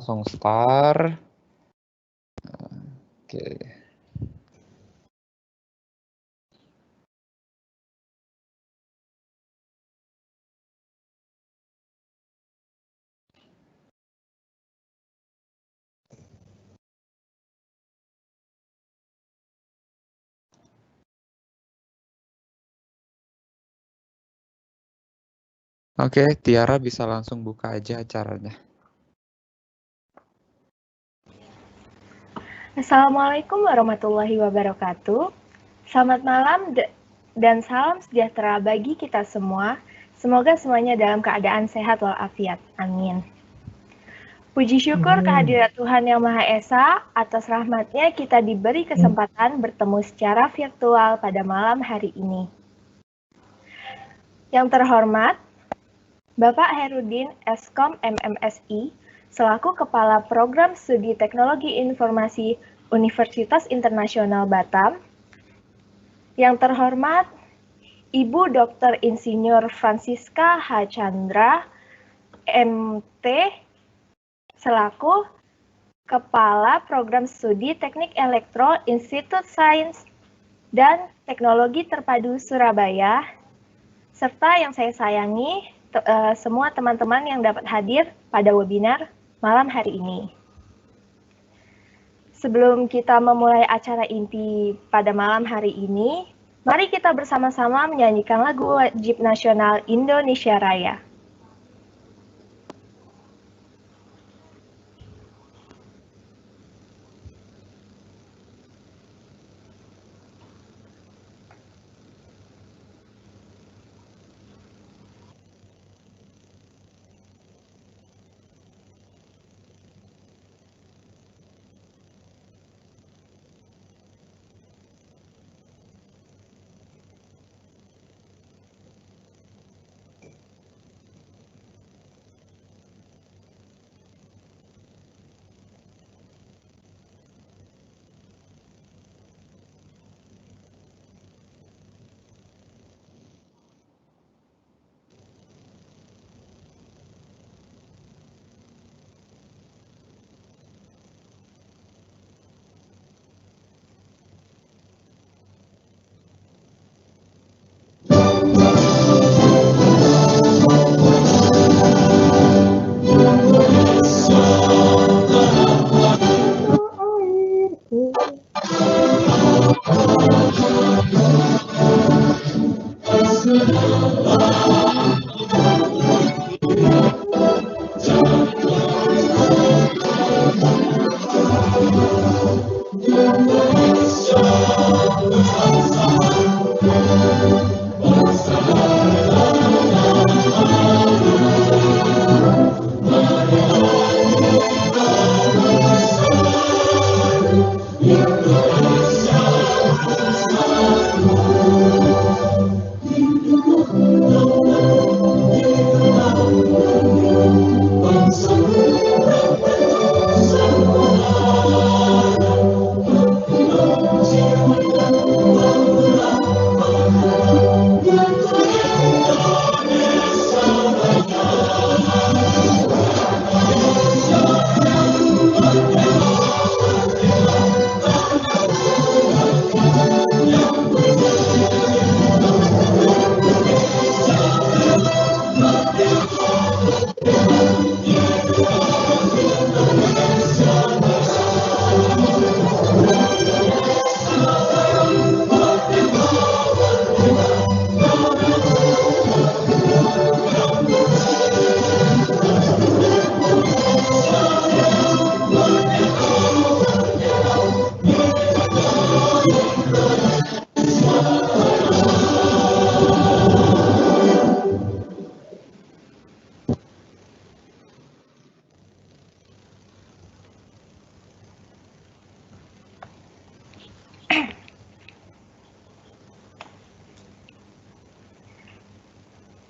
langsung start. Oke. Oke, Tiara bisa langsung buka aja acaranya. Assalamualaikum warahmatullahi wabarakatuh. Selamat malam dan salam sejahtera bagi kita semua. Semoga semuanya dalam keadaan sehat walafiat. Amin. Puji syukur kehadirat Tuhan Yang Maha Esa, atas rahmatnya kita diberi kesempatan bertemu secara virtual pada malam hari ini. Yang terhormat, Bapak Herudin Eskom MMSI, selaku Kepala Program Studi Teknologi Informasi Universitas Internasional Batam. Yang terhormat, Ibu Dr. Insinyur Francisca H. Chandra, MT, selaku Kepala Program Studi Teknik Elektro Institut Sains dan Teknologi Terpadu Surabaya, serta yang saya sayangi, semua teman-teman yang dapat hadir pada webinar malam hari ini. Sebelum kita memulai acara inti pada malam hari ini, mari kita bersama-sama menyanyikan lagu wajib nasional Indonesia Raya.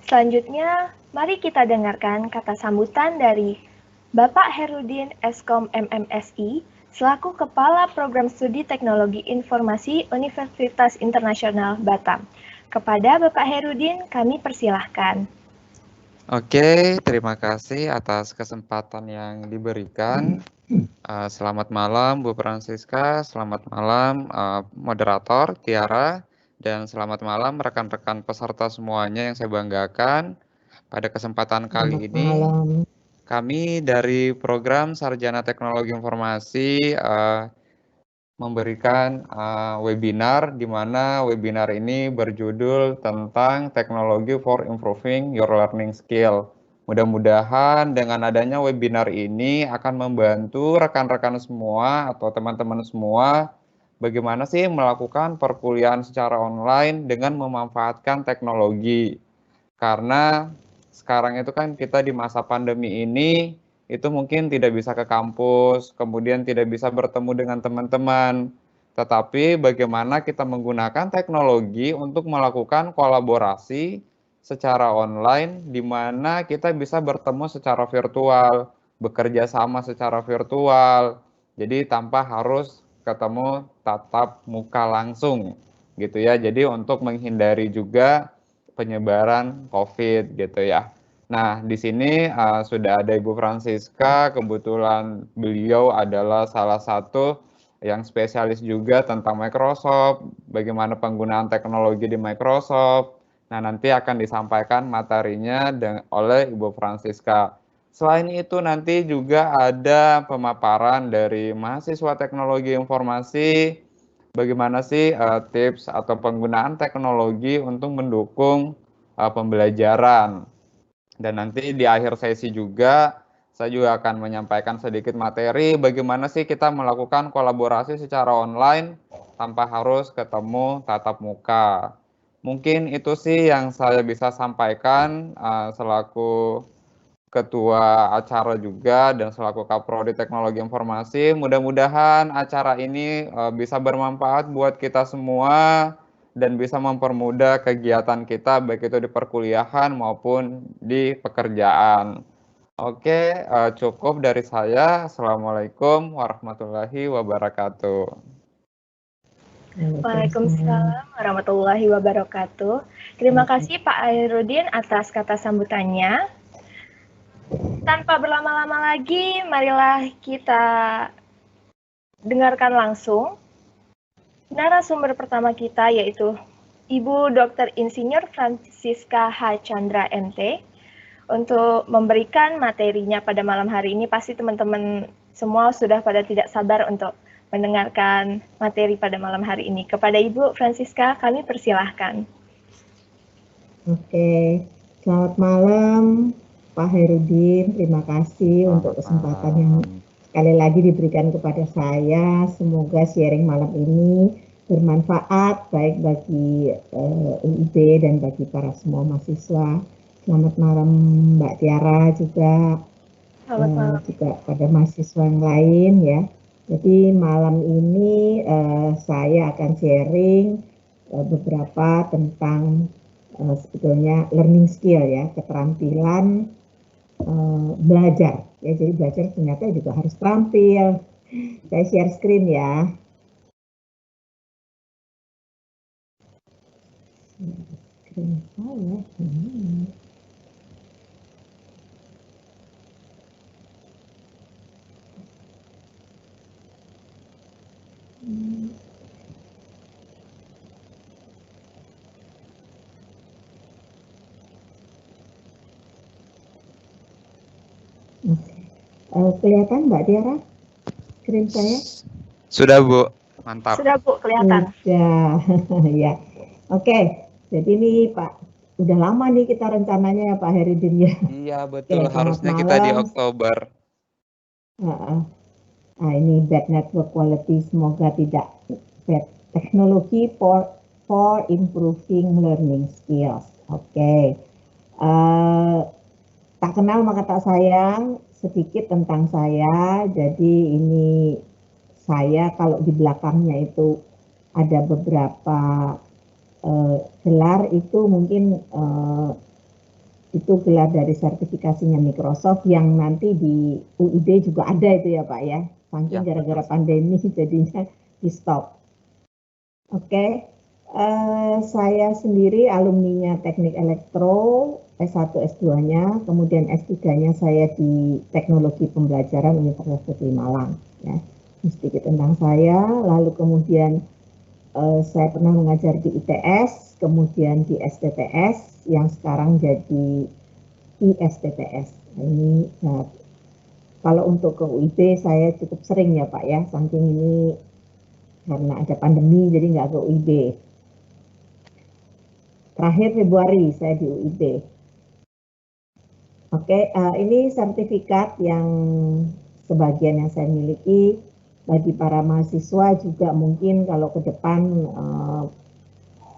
Selanjutnya, mari kita dengarkan kata sambutan dari Bapak Herudin Eskom MMSI, selaku Kepala Program Studi Teknologi Informasi Universitas Internasional Batam. Kepada Bapak Herudin, kami persilahkan. Oke, terima kasih atas kesempatan yang diberikan. Selamat malam Bu Francisca, selamat malam moderator Tiara, dan selamat malam rekan-rekan peserta semuanya yang saya banggakan. Pada kesempatan Selamat kali ini, malam. kami dari program Sarjana Teknologi Informasi memberikan webinar, di mana webinar ini berjudul tentang teknologi for improving your learning skill. Mudah-mudahan dengan adanya webinar ini akan membantu rekan-rekan semua atau teman-teman semua bagaimana sih melakukan perkuliahan secara online dengan memanfaatkan teknologi. Karena sekarang itu kan kita di masa pandemi ini itu mungkin tidak bisa ke kampus, kemudian tidak bisa bertemu dengan teman-teman. Tetapi bagaimana kita menggunakan teknologi untuk melakukan kolaborasi secara online, di mana kita bisa bertemu secara virtual, bekerja sama secara virtual, jadi tanpa harus ketemu tatap muka langsung, gitu ya. Jadi untuk menghindari juga penyebaran COVID gitu ya. Nah, di sini sudah ada Ibu Francisca, kebetulan beliau adalah salah satu yang spesialis juga tentang Microsoft, bagaimana penggunaan teknologi di Microsoft. Nah, nanti akan disampaikan materinya oleh Ibu Francisca. Selain itu nanti juga ada pemaparan dari mahasiswa teknologi informasi, bagaimana sih tips atau penggunaan teknologi untuk mendukung pembelajaran. Dan nanti di akhir sesi juga saya juga akan menyampaikan sedikit materi bagaimana sih kita melakukan kolaborasi secara online tanpa harus ketemu tatap muka. Mungkin itu sih yang saya bisa sampaikan selaku ketua acara juga dan selaku Kaprodi Teknologi Informasi. Mudah-mudahan acara ini bisa bermanfaat buat kita semua dan bisa mempermudah kegiatan kita baik itu di perkuliahan maupun di pekerjaan. Oke, cukup dari saya. Assalamualaikum warahmatullahi wabarakatuh. Waalaikumsalam warahmatullahi wabarakatuh. Terima kasih Pak Airudin atas kata sambutannya. Tanpa berlama-lama lagi, marilah kita dengarkan langsung narasumber pertama kita, yaitu Ibu Dr. Insinyur Francisca H. Chandra MT, untuk memberikan materinya pada malam hari ini. Pasti teman-teman semua sudah pada tidak sabar untuk mendengarkan materi pada malam hari ini. Kepada Ibu Francisca, kami persilahkan. Oke, selamat malam Pak Herudin. Terima kasih untuk kesempatan yang sekali lagi diberikan kepada saya. Semoga sharing malam ini bermanfaat baik bagi UIB dan bagi para semua mahasiswa. Selamat malam Mbak Tiara juga. Selamat malam. Juga pada mahasiswa yang lain ya. Jadi malam ini saya akan sharing beberapa tentang sebetulnya learning skill ya, keterampilan belajar ya. Jadi belajar ternyata juga harus terampil. Saya share screen ya. Screen saya. Kelihatan Mbak Tiara screen saya? Sudah Bu, mantap. Sudah Bu, kelihatan. Sudah, ya. Oke, jadi ini Pak, udah lama nih kita rencananya ya Pak Herudin ya. Iya betul, Oke, harusnya malam. kita di Oktober. Nah, ini bad network quality, semoga tidak bad. Teknologi for improving learning skills. Oke. Tak kenal maka tak sayang, sedikit tentang saya. Jadi ini saya kalau di belakangnya itu ada beberapa gelar itu mungkin itu gelar dari sertifikasinya Microsoft yang nanti di UIB juga ada itu ya Pak ya. Saking gara-gara pandemi jadinya di stop. Oke. Saya sendiri alumninya Teknik Elektro, S1, S2-nya, kemudian S3-nya saya di Teknologi Pembelajaran Universitas Negeri Malang. Ya. Ini sedikit tentang saya, lalu kemudian saya pernah mengajar di ITS, kemudian di STTS, yang sekarang jadi ISTTS. Ini kalau untuk ke UIB saya cukup sering ya Pak ya, saking ini karena ada pandemi jadi nggak ke UIB. Terakhir Februari saya di UIB. Oke, ini sertifikat yang sebagian yang saya miliki. Bagi para mahasiswa juga mungkin kalau ke depan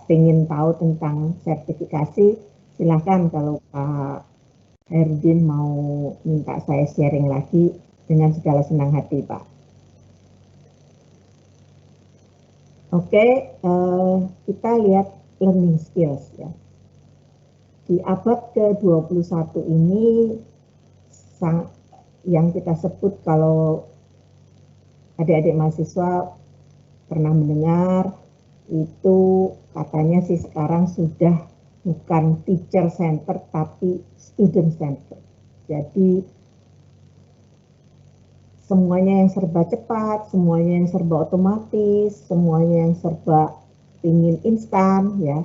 ingin tahu tentang sertifikasi, silakan kalau Pak Herudin mau minta saya sharing lagi dengan segala senang hati, Pak. Oke, kita lihat learning skills ya. Di abad ke-21 ini yang kita sebut kalau adik-adik mahasiswa pernah mendengar itu katanya sih sekarang sudah bukan teacher center tapi student center. Jadi semuanya yang serba cepat, semuanya yang serba otomatis, semuanya yang serba ingin instan ya.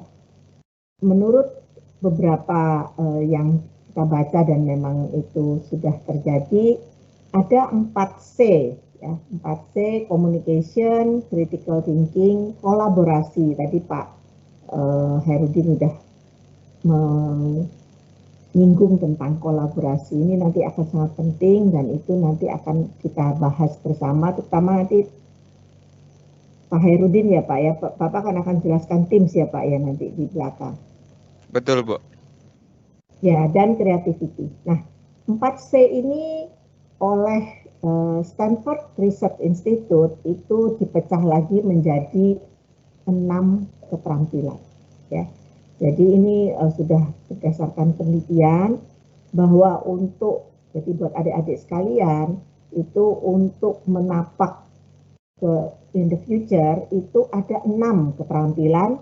Menurut beberapa yang kita baca dan memang itu sudah terjadi, ada 4C ya, 4C, communication, critical thinking, kolaborasi. Tadi Pak Herudin sudah menyinggung tentang kolaborasi. Ini nanti akan sangat penting dan itu nanti akan kita bahas bersama, terutama nanti Pak Herudin ya Pak ya, Bapak akan jelaskan tim siapa ya nanti di belakang. Betul Bu. Ya, dan creativity. Nah, 4C ini oleh Stanford Research Institute itu dipecah lagi menjadi 6 keterampilan. Ya. Jadi ini sudah berdasarkan penelitian bahwa jadi buat adik-adik sekalian itu untuk menapak ke in the future itu ada 6 keterampilan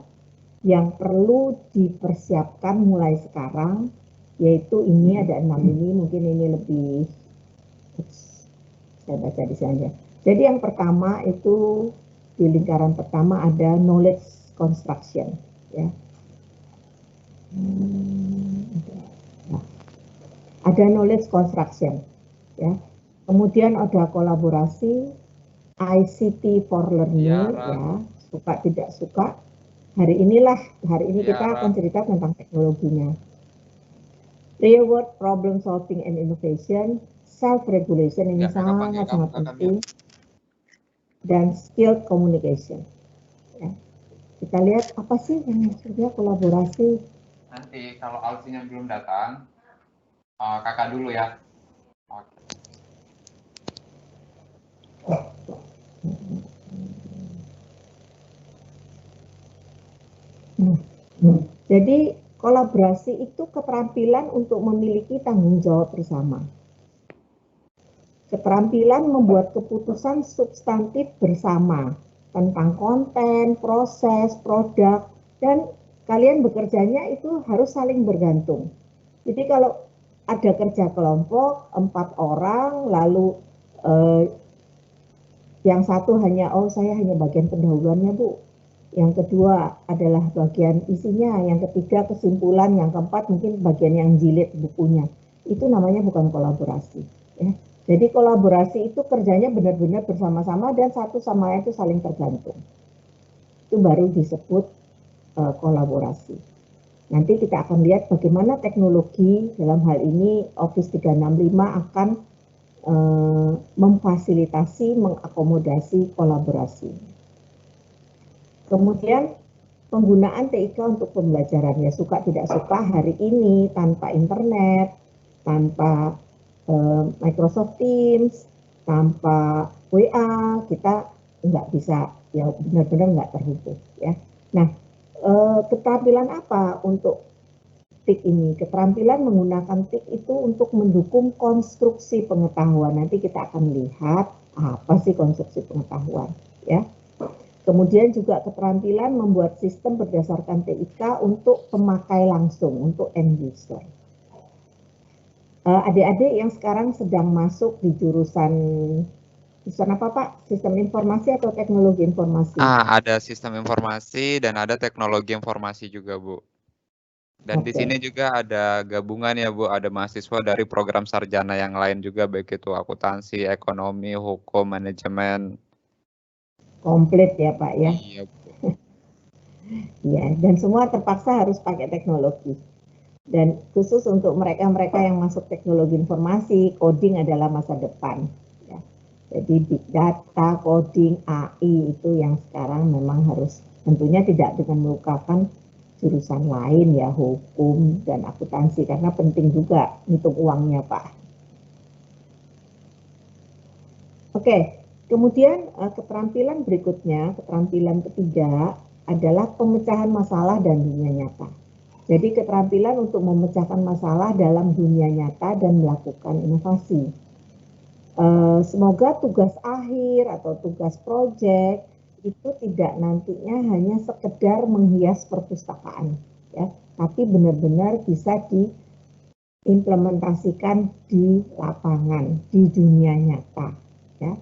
yang perlu dipersiapkan mulai sekarang, yaitu ini ada 6 ini, mungkin ini lebih saya baca di sini aja. Jadi yang pertama itu di lingkaran pertama ada knowledge construction ya. Ada knowledge construction ya. Kemudian ada kolaborasi, ICT for learning ya, suka tidak suka. Hari ini kita akan cerita tentang teknologinya. Real world problem solving and innovation, self regulation ini sangat penting, dan skilled communication. Ya. Kita lihat apa sih yang maksudnya kolaborasi. Nanti kalau Alsinya belum datang, kakak dulu ya. Jadi kolaborasi itu keterampilan untuk memiliki tanggung jawab bersama. Keterampilan membuat keputusan substantif bersama tentang konten, proses, produk, dan kalian bekerjanya itu harus saling bergantung. Jadi kalau ada kerja kelompok 4 orang, lalu yang satu hanya, saya hanya bagian pendahuluannya Bu. Yang kedua adalah bagian isinya, yang ketiga kesimpulan, yang keempat mungkin bagian yang jilid bukunya. Itu namanya bukan kolaborasi. Ya. Jadi kolaborasi itu kerjanya benar-benar bersama-sama dan satu sama lain itu saling tergantung. Itu baru disebut kolaborasi. Nanti kita akan lihat bagaimana teknologi dalam hal ini Office 365 akan memfasilitasi, mengakomodasi kolaborasi. Kemudian penggunaan TIK untuk pembelajaran, ya suka tidak suka hari ini tanpa internet, tanpa Microsoft Teams, tanpa WA kita nggak bisa, ya benar-benar nggak terhubung ya. Nah, keterampilan apa untuk TIK ini? Keterampilan menggunakan TIK itu untuk mendukung konstruksi pengetahuan. Nanti kita akan lihat apa sih konstruksi pengetahuan ya. Kemudian juga keterampilan membuat sistem berdasarkan TIK untuk pemakai langsung, untuk end user. adik-adik yang sekarang sedang masuk di jurusan apa Pak? Sistem informasi atau teknologi informasi? Ada sistem informasi dan ada teknologi informasi juga, Bu. Dan di Oke. sini juga ada gabungan ya, Bu, ada mahasiswa dari program sarjana yang lain juga, baik itu akuntansi, ekonomi, hukum, manajemen. Komplit ya Pak ya. Iya, Bu. Iya, dan semua terpaksa harus pakai teknologi. Dan khusus untuk mereka-mereka yang masuk teknologi informasi, coding adalah masa depan. Ya. Jadi big data, coding, AI itu yang sekarang memang harus, tentunya tidak dengan melupakan jurusan lain ya, hukum dan akuntansi, karena penting juga hitung uangnya Pak. Oke, kemudian keterampilan berikutnya, keterampilan ketiga adalah pemecahan masalah dan dunia nyata. Jadi keterampilan untuk memecahkan masalah dalam dunia nyata dan melakukan inovasi. Semoga tugas akhir atau tugas proyek itu tidak nantinya hanya sekedar menghias perpustakaan, ya, tapi benar-benar bisa diimplementasikan di lapangan, di dunia nyata. Ya.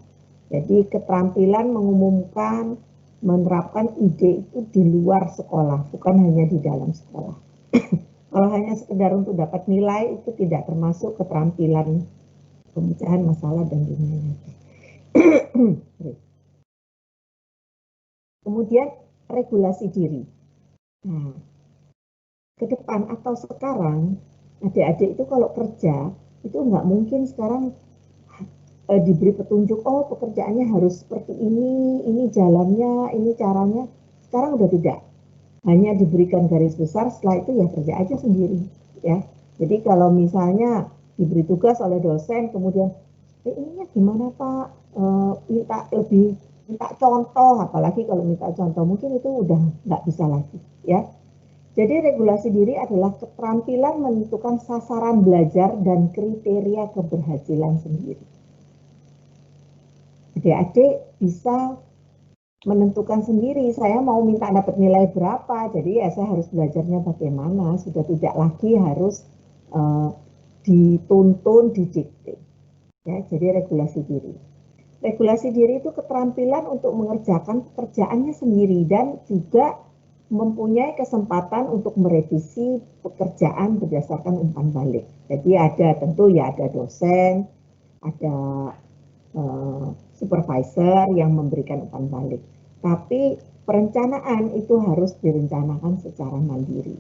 Jadi keterampilan mengumumkan, menerapkan ide itu di luar sekolah, bukan hanya di dalam sekolah. Kalau hanya sekedar untuk dapat nilai itu tidak termasuk keterampilan pemecahan masalah dan dunia nyata. Kemudian regulasi diri. Nah, ke depan atau sekarang adik-adik itu kalau kerja itu nggak mungkin sekarang diberi petunjuk, oh pekerjaannya harus seperti ini jalannya, ini caranya. Sekarang udah tidak. Hanya diberikan garis besar, setelah itu ya kerja aja sendiri. Ya. Jadi kalau misalnya diberi tugas oleh dosen, kemudian ininya gimana Pak, minta contoh, apalagi kalau minta contoh mungkin itu udah nggak bisa lagi. Ya. Jadi regulasi diri adalah keterampilan menentukan sasaran belajar dan kriteria keberhasilan sendiri. Adik-adik bisa menentukan sendiri, saya mau minta dapat nilai berapa, jadi ya saya harus belajarnya bagaimana, sudah tidak lagi harus dituntun, didikte. Ya, jadi regulasi diri. Regulasi diri itu keterampilan untuk mengerjakan pekerjaannya sendiri dan juga mempunyai kesempatan untuk merevisi pekerjaan berdasarkan umpan balik. Jadi ada tentu ya ada dosen, ada supervisor yang memberikan umpan balik. Tapi perencanaan itu harus direncanakan secara mandiri.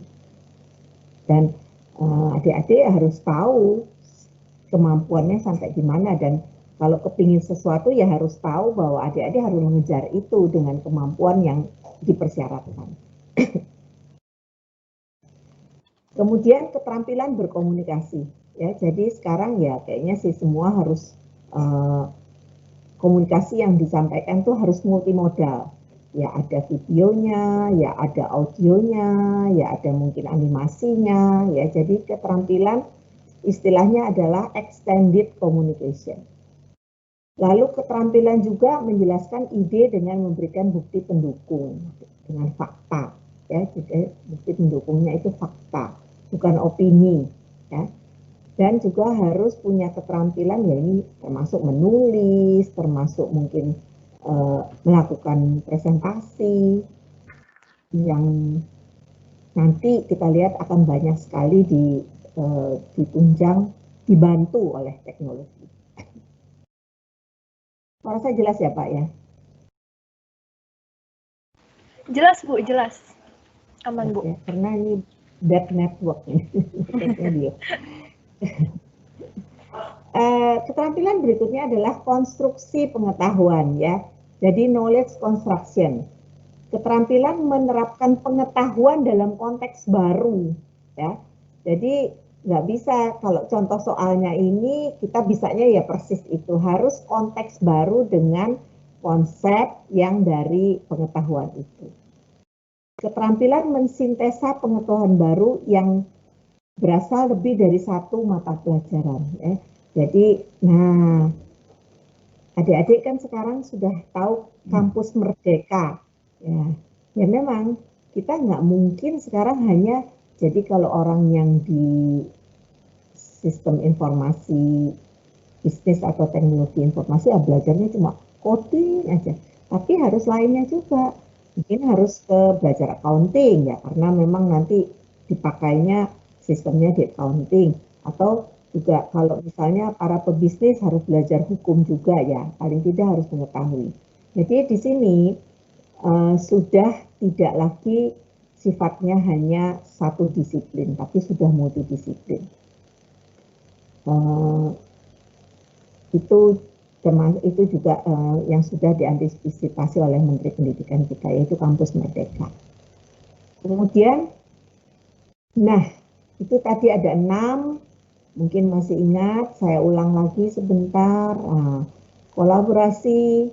Dan adik-adik harus tahu kemampuannya sampai di mana, dan kalau kepingin sesuatu ya harus tahu bahwa adik-adik harus mengejar itu dengan kemampuan yang dipersyaratkan. Kemudian keterampilan berkomunikasi. Ya, jadi sekarang ya kayaknya sih semua harus komunikasi yang disampaikan tuh harus multimodal. Ya ada videonya, ya ada audionya, ya ada mungkin animasinya, ya jadi keterampilan istilahnya adalah extended communication. Lalu keterampilan juga menjelaskan ide dengan memberikan bukti pendukung dengan fakta, ya jadi bukti pendukungnya itu fakta, bukan opini, ya. Dan juga harus punya keterampilan, ya ini termasuk menulis, termasuk mungkin melakukan presentasi yang nanti kita lihat akan banyak sekali ditunjang, dibantu oleh teknologi. Suara saya jelas ya Pak ya? Jelas Bu, jelas. Aman Bu. Ya, karena ini bad network nih. Keterampilan berikutnya adalah konstruksi pengetahuan ya. Jadi knowledge construction. Keterampilan menerapkan pengetahuan dalam konteks baru ya. Jadi nggak bisa kalau contoh soalnya ini kita bisanya ya persis itu, harus konteks baru dengan konsep yang dari pengetahuan itu. Keterampilan mensintesa pengetahuan baru yang berasal lebih dari satu mata pelajaran ya. Jadi, nah, adik-adik kan sekarang sudah tahu kampus merdeka, ya memang kita nggak mungkin sekarang hanya, jadi kalau orang yang di sistem informasi bisnis atau teknologi informasi, ya belajarnya cuma coding aja. Tapi harus lainnya juga. Mungkin harus belajar accounting ya, karena memang nanti dipakainya sistemnya di accounting. Atau juga kalau misalnya para pebisnis harus belajar hukum juga ya, paling tidak harus mengetahui. Jadi di sini sudah tidak lagi sifatnya hanya satu disiplin, tapi sudah multidisiplin. Itu juga yang sudah diantisipasi oleh Menteri Pendidikan kita, yaitu Kampus Merdeka. Kemudian, nah itu tadi ada 6, mungkin masih ingat, saya ulang lagi sebentar. Kolaborasi,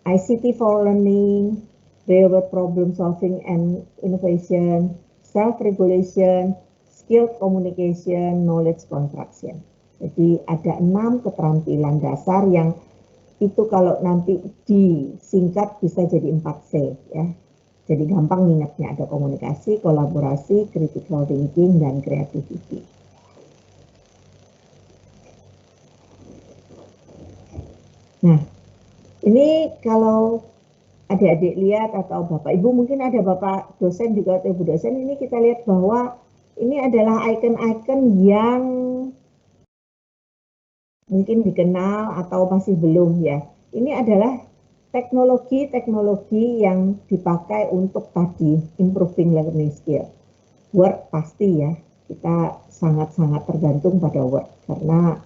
ICT for learning, real world problem solving and innovation, self-regulation, skilled communication, knowledge construction. Jadi ada 6 keterampilan dasar yang itu kalau nanti disingkat bisa jadi 4C ya. Jadi gampang ingatnya, ada komunikasi, kolaborasi, critical thinking, dan creativity. Nah, ini kalau adik-adik lihat atau Bapak Ibu, mungkin ada Bapak dosen juga atau Ibu dosen, ini kita lihat bahwa ini adalah icon-icon yang mungkin dikenal atau masih belum ya. Ini adalah teknologi-teknologi yang dipakai untuk tadi improving learning skill. Word pasti ya, kita sangat-sangat tergantung pada Word karena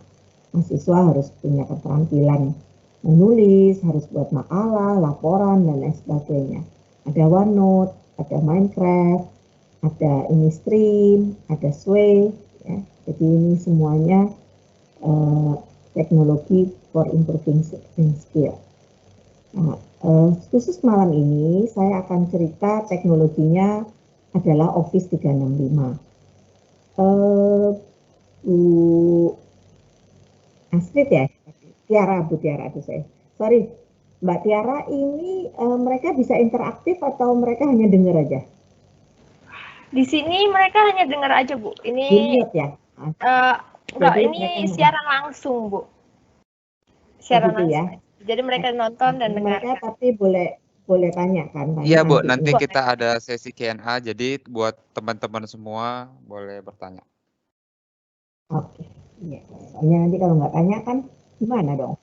mahasiswa harus punya keterampilan menulis, harus buat makalah, laporan, dan lain sebagainya. Ada OneNote, ada Minecraft, ada InniStream, ada Sway, ya. Jadi ini semuanya teknologi for improving skill. Nah, khusus malam ini saya akan cerita teknologinya adalah Office 365. Bu Astrid ya, Bu Tiara, sorry, Mbak Tiara, ini mereka bisa interaktif atau mereka hanya dengar aja? Di sini mereka hanya dengar aja, Bu. Ini dilihat ya? Enggak, ini siaran langsung, Bu. Siaran langsung. Ya? Jadi mereka nonton dan dengar. Mereka tapi boleh tanya kan? Iya, Bu, nanti kita ada sesi Q&A, jadi buat teman-teman semua boleh bertanya. Oke, ya. Soalnya nanti kalau nggak tanya kan gimana dong?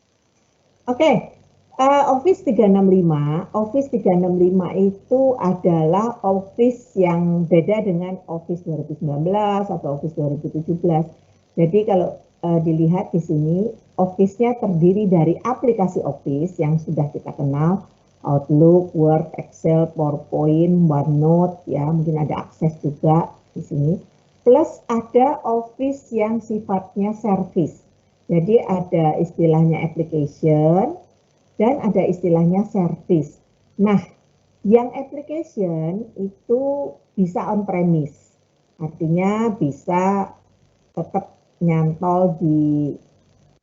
Oke, Office 365. Office 365 itu adalah Office yang beda dengan Office 2019 atau Office 2017. Jadi kalau dilihat di sini, Office-nya terdiri dari aplikasi Office yang sudah kita kenal, Outlook, Word, Excel, PowerPoint, OneNote, ya mungkin ada akses juga di sini. Plus ada Office yang sifatnya service. Jadi ada istilahnya application dan ada istilahnya service. Nah, yang application itu bisa on-premise. Artinya bisa tetap nyantol di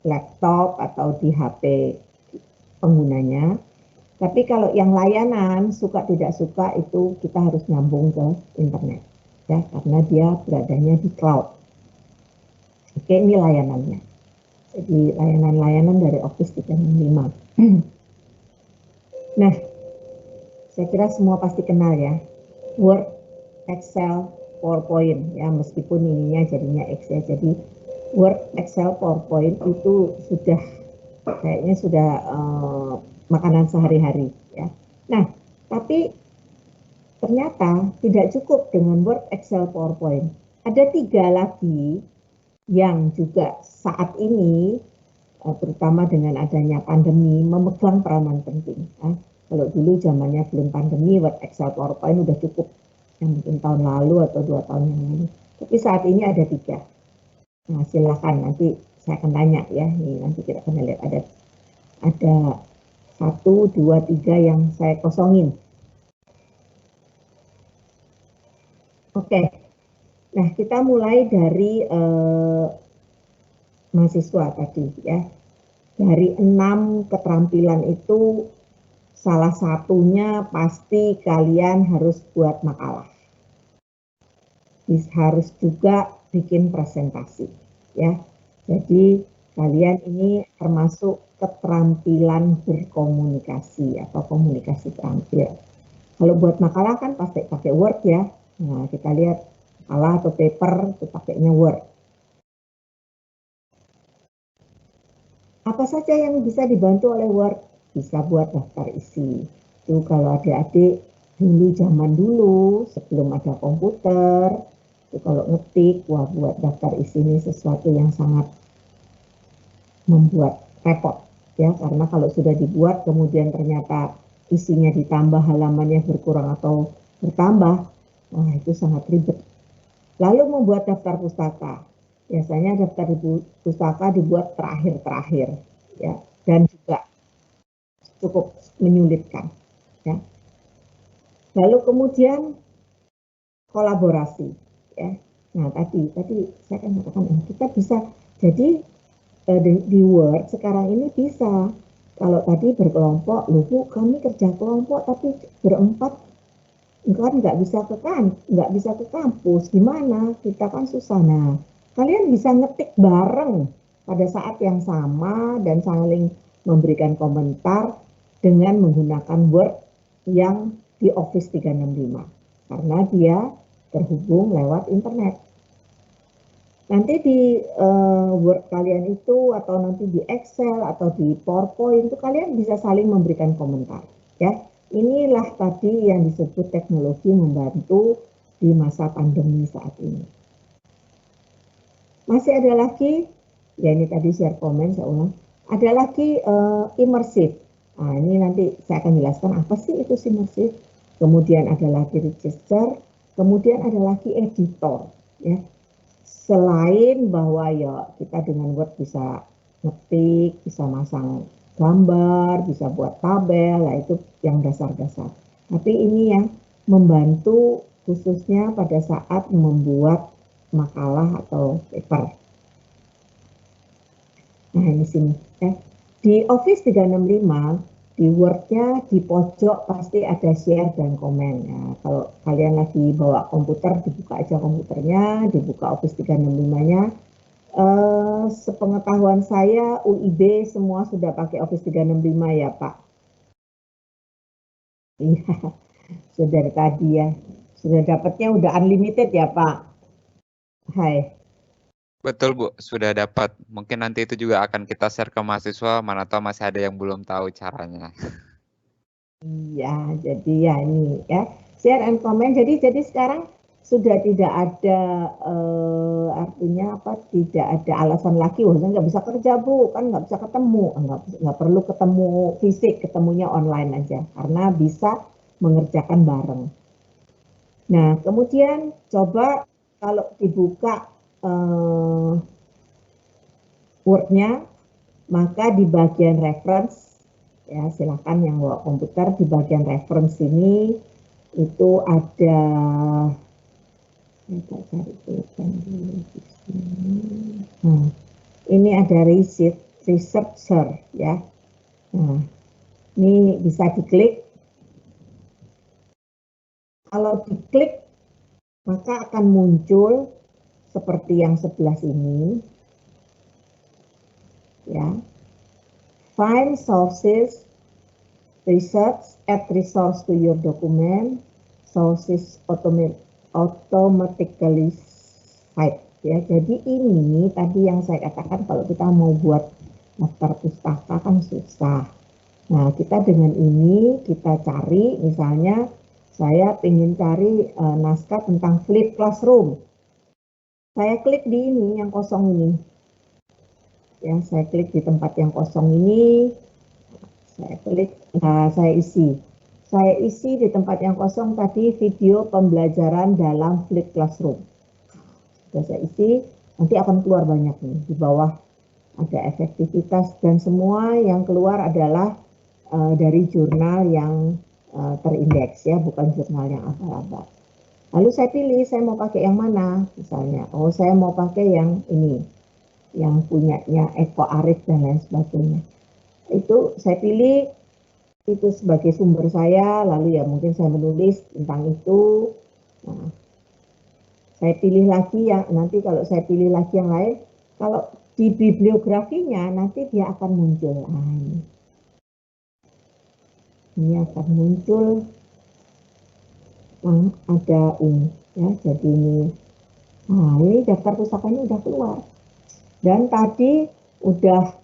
laptop atau di HP penggunanya. Tapi kalau yang layanan, suka tidak suka itu kita harus nyambung ke internet. Ya, karena dia beradanya di cloud. Oke, ini layanannya. Jadi layanan-layanan dari Office 365. Nah, saya kira semua pasti kenal ya. Word, Excel, PowerPoint ya, meskipun ininya jadinya X ya. Jadi Word, Excel, PowerPoint itu sudah kayaknya sudah makanan sehari-hari ya. Nah, tapi ternyata tidak cukup dengan Word, Excel, PowerPoint. Ada 3 lagi yang juga saat ini, terutama dengan adanya pandemi, memegang peranan penting. Ya. Kalau dulu zamannya belum pandemi, Word, Excel, PowerPoint udah cukup. Yang mungkin tahun lalu atau 2 tahun yang lalu. Tapi saat ini ada 3. Nah, silakan nanti saya akan tanya ya. Nih, nanti kita akan lihat ada 1, 2, 3 yang saya kosongin. Oke, nah kita mulai dari mahasiswa tadi ya. Dari 6 keterampilan itu salah satunya pasti kalian harus buat makalah. Harus juga bikin presentasi. ya. Jadi kalian ini termasuk keterampilan berkomunikasi atau komunikasi terampil. Kalau buat makalah kan pasti pakai Word ya. Nah, kita lihat makalah atau paper itu pakainya Word. Apa saja yang bisa dibantu oleh Word? Bisa buat daftar isi. Itu kalau adik-adik dulu zaman dulu sebelum ada komputer, itu kalau ngetik, wah buat daftar isi ini sesuatu yang sangat membuat repot ya, karena kalau sudah dibuat kemudian ternyata isinya ditambah, halamannya berkurang atau bertambah, nah itu sangat ribet. Lalu membuat daftar pustaka, biasanya daftar pustaka dibuat terakhir-terakhir ya, dan juga cukup menyulitkan ya. Lalu kemudian kolaborasi ya. Nah tadi saya kan katakan kita bisa jadi di Word sekarang ini bisa. Kalau tadi berkelompok, loh Bu, kami kerja kelompok tapi berempat kan nggak bisa ke kampus, gimana? Kita kan susah. Nah, kalian bisa ngetik bareng pada saat yang sama dan saling memberikan komentar dengan menggunakan Word yang di Office 365 karena dia terhubung lewat internet. Nanti di Word kalian itu atau nanti di Excel atau di PowerPoint itu kalian bisa saling memberikan komentar ya. Inilah tadi yang disebut teknologi membantu di masa pandemi saat ini. Masih ada lagi, ya ini tadi share komen saya ulang. Ada lagi immersive. Nah, ini nanti saya akan jelaskan apa sih itu immersive. Kemudian ada lagi register, kemudian ada lagi editor ya. Selain bahwa ya kita dengan Word bisa ngetik, bisa masang gambar, bisa buat tabel, lah itu yang dasar-dasar. Tapi ini yang membantu khususnya pada saat membuat makalah atau paper. Nah ini sini ya. Di Office 365 di Word-nya di pojok pasti ada share dan komen. Ya, kalau kalian lagi bawa komputer, dibuka aja komputernya, dibuka Office 365-nya. Sepengetahuan saya UIB semua sudah pakai Office 365 ya Pak? Iya, sudah tadi ya. Sudah dapatnya udah unlimited ya Pak? Hai. Betul Bu, sudah dapat. Mungkin nanti itu juga akan kita share ke mahasiswa, mana tahu masih ada yang belum tahu caranya. Iya, jadi ya ini ya, share and comment. Jadi sekarang sudah tidak ada artinya apa? Tidak ada alasan lagi, wah nggak bisa kerja Bu, kan nggak bisa ketemu, nggak perlu ketemu fisik, ketemunya online aja, karena bisa mengerjakan bareng. Nah, kemudian coba kalau dibuka Word-nya, maka di bagian reference, ya silakan yang bawa komputer, di bagian reference ini itu ada, nah, ini ada researcher ya. Nah, ini bisa diklik. Kalau diklik maka akan muncul seperti yang sebelah sini ya. Find sources, research, add resource to your document, sources automatically cite ya. Jadi ini tadi yang saya katakan kalau kita mau buat daftar pustaka kan susah. Nah, kita dengan ini kita cari, misalnya saya ingin cari naskah tentang flip classroom. Saya klik di ini yang kosong ini. Ya, saya klik di tempat yang kosong ini. Saya klik, nah saya isi. Saya isi di tempat yang kosong tadi video pembelajaran dalam flip classroom. Sudah saya isi, nanti akan keluar banyak nih. Di bawah ada efektivitas dan semua yang keluar adalah dari jurnal yang terindeks ya, bukan jurnal yang abal-abal. Lalu saya pilih, saya mau pakai yang mana misalnya. Oh, saya mau pakai yang ini, yang punyanya Eko Arif dan lain sebagainya. Itu saya pilih itu sebagai sumber saya, lalu ya mungkin saya menulis tentang itu. Nah, saya pilih lagi yang nanti kalau saya pilih lagi yang lain, Kalau di bibliografinya nanti dia akan muncul. Ini akan muncul ada ini ya. Jadi ini daftar pusakanya udah keluar. Dan tadi udah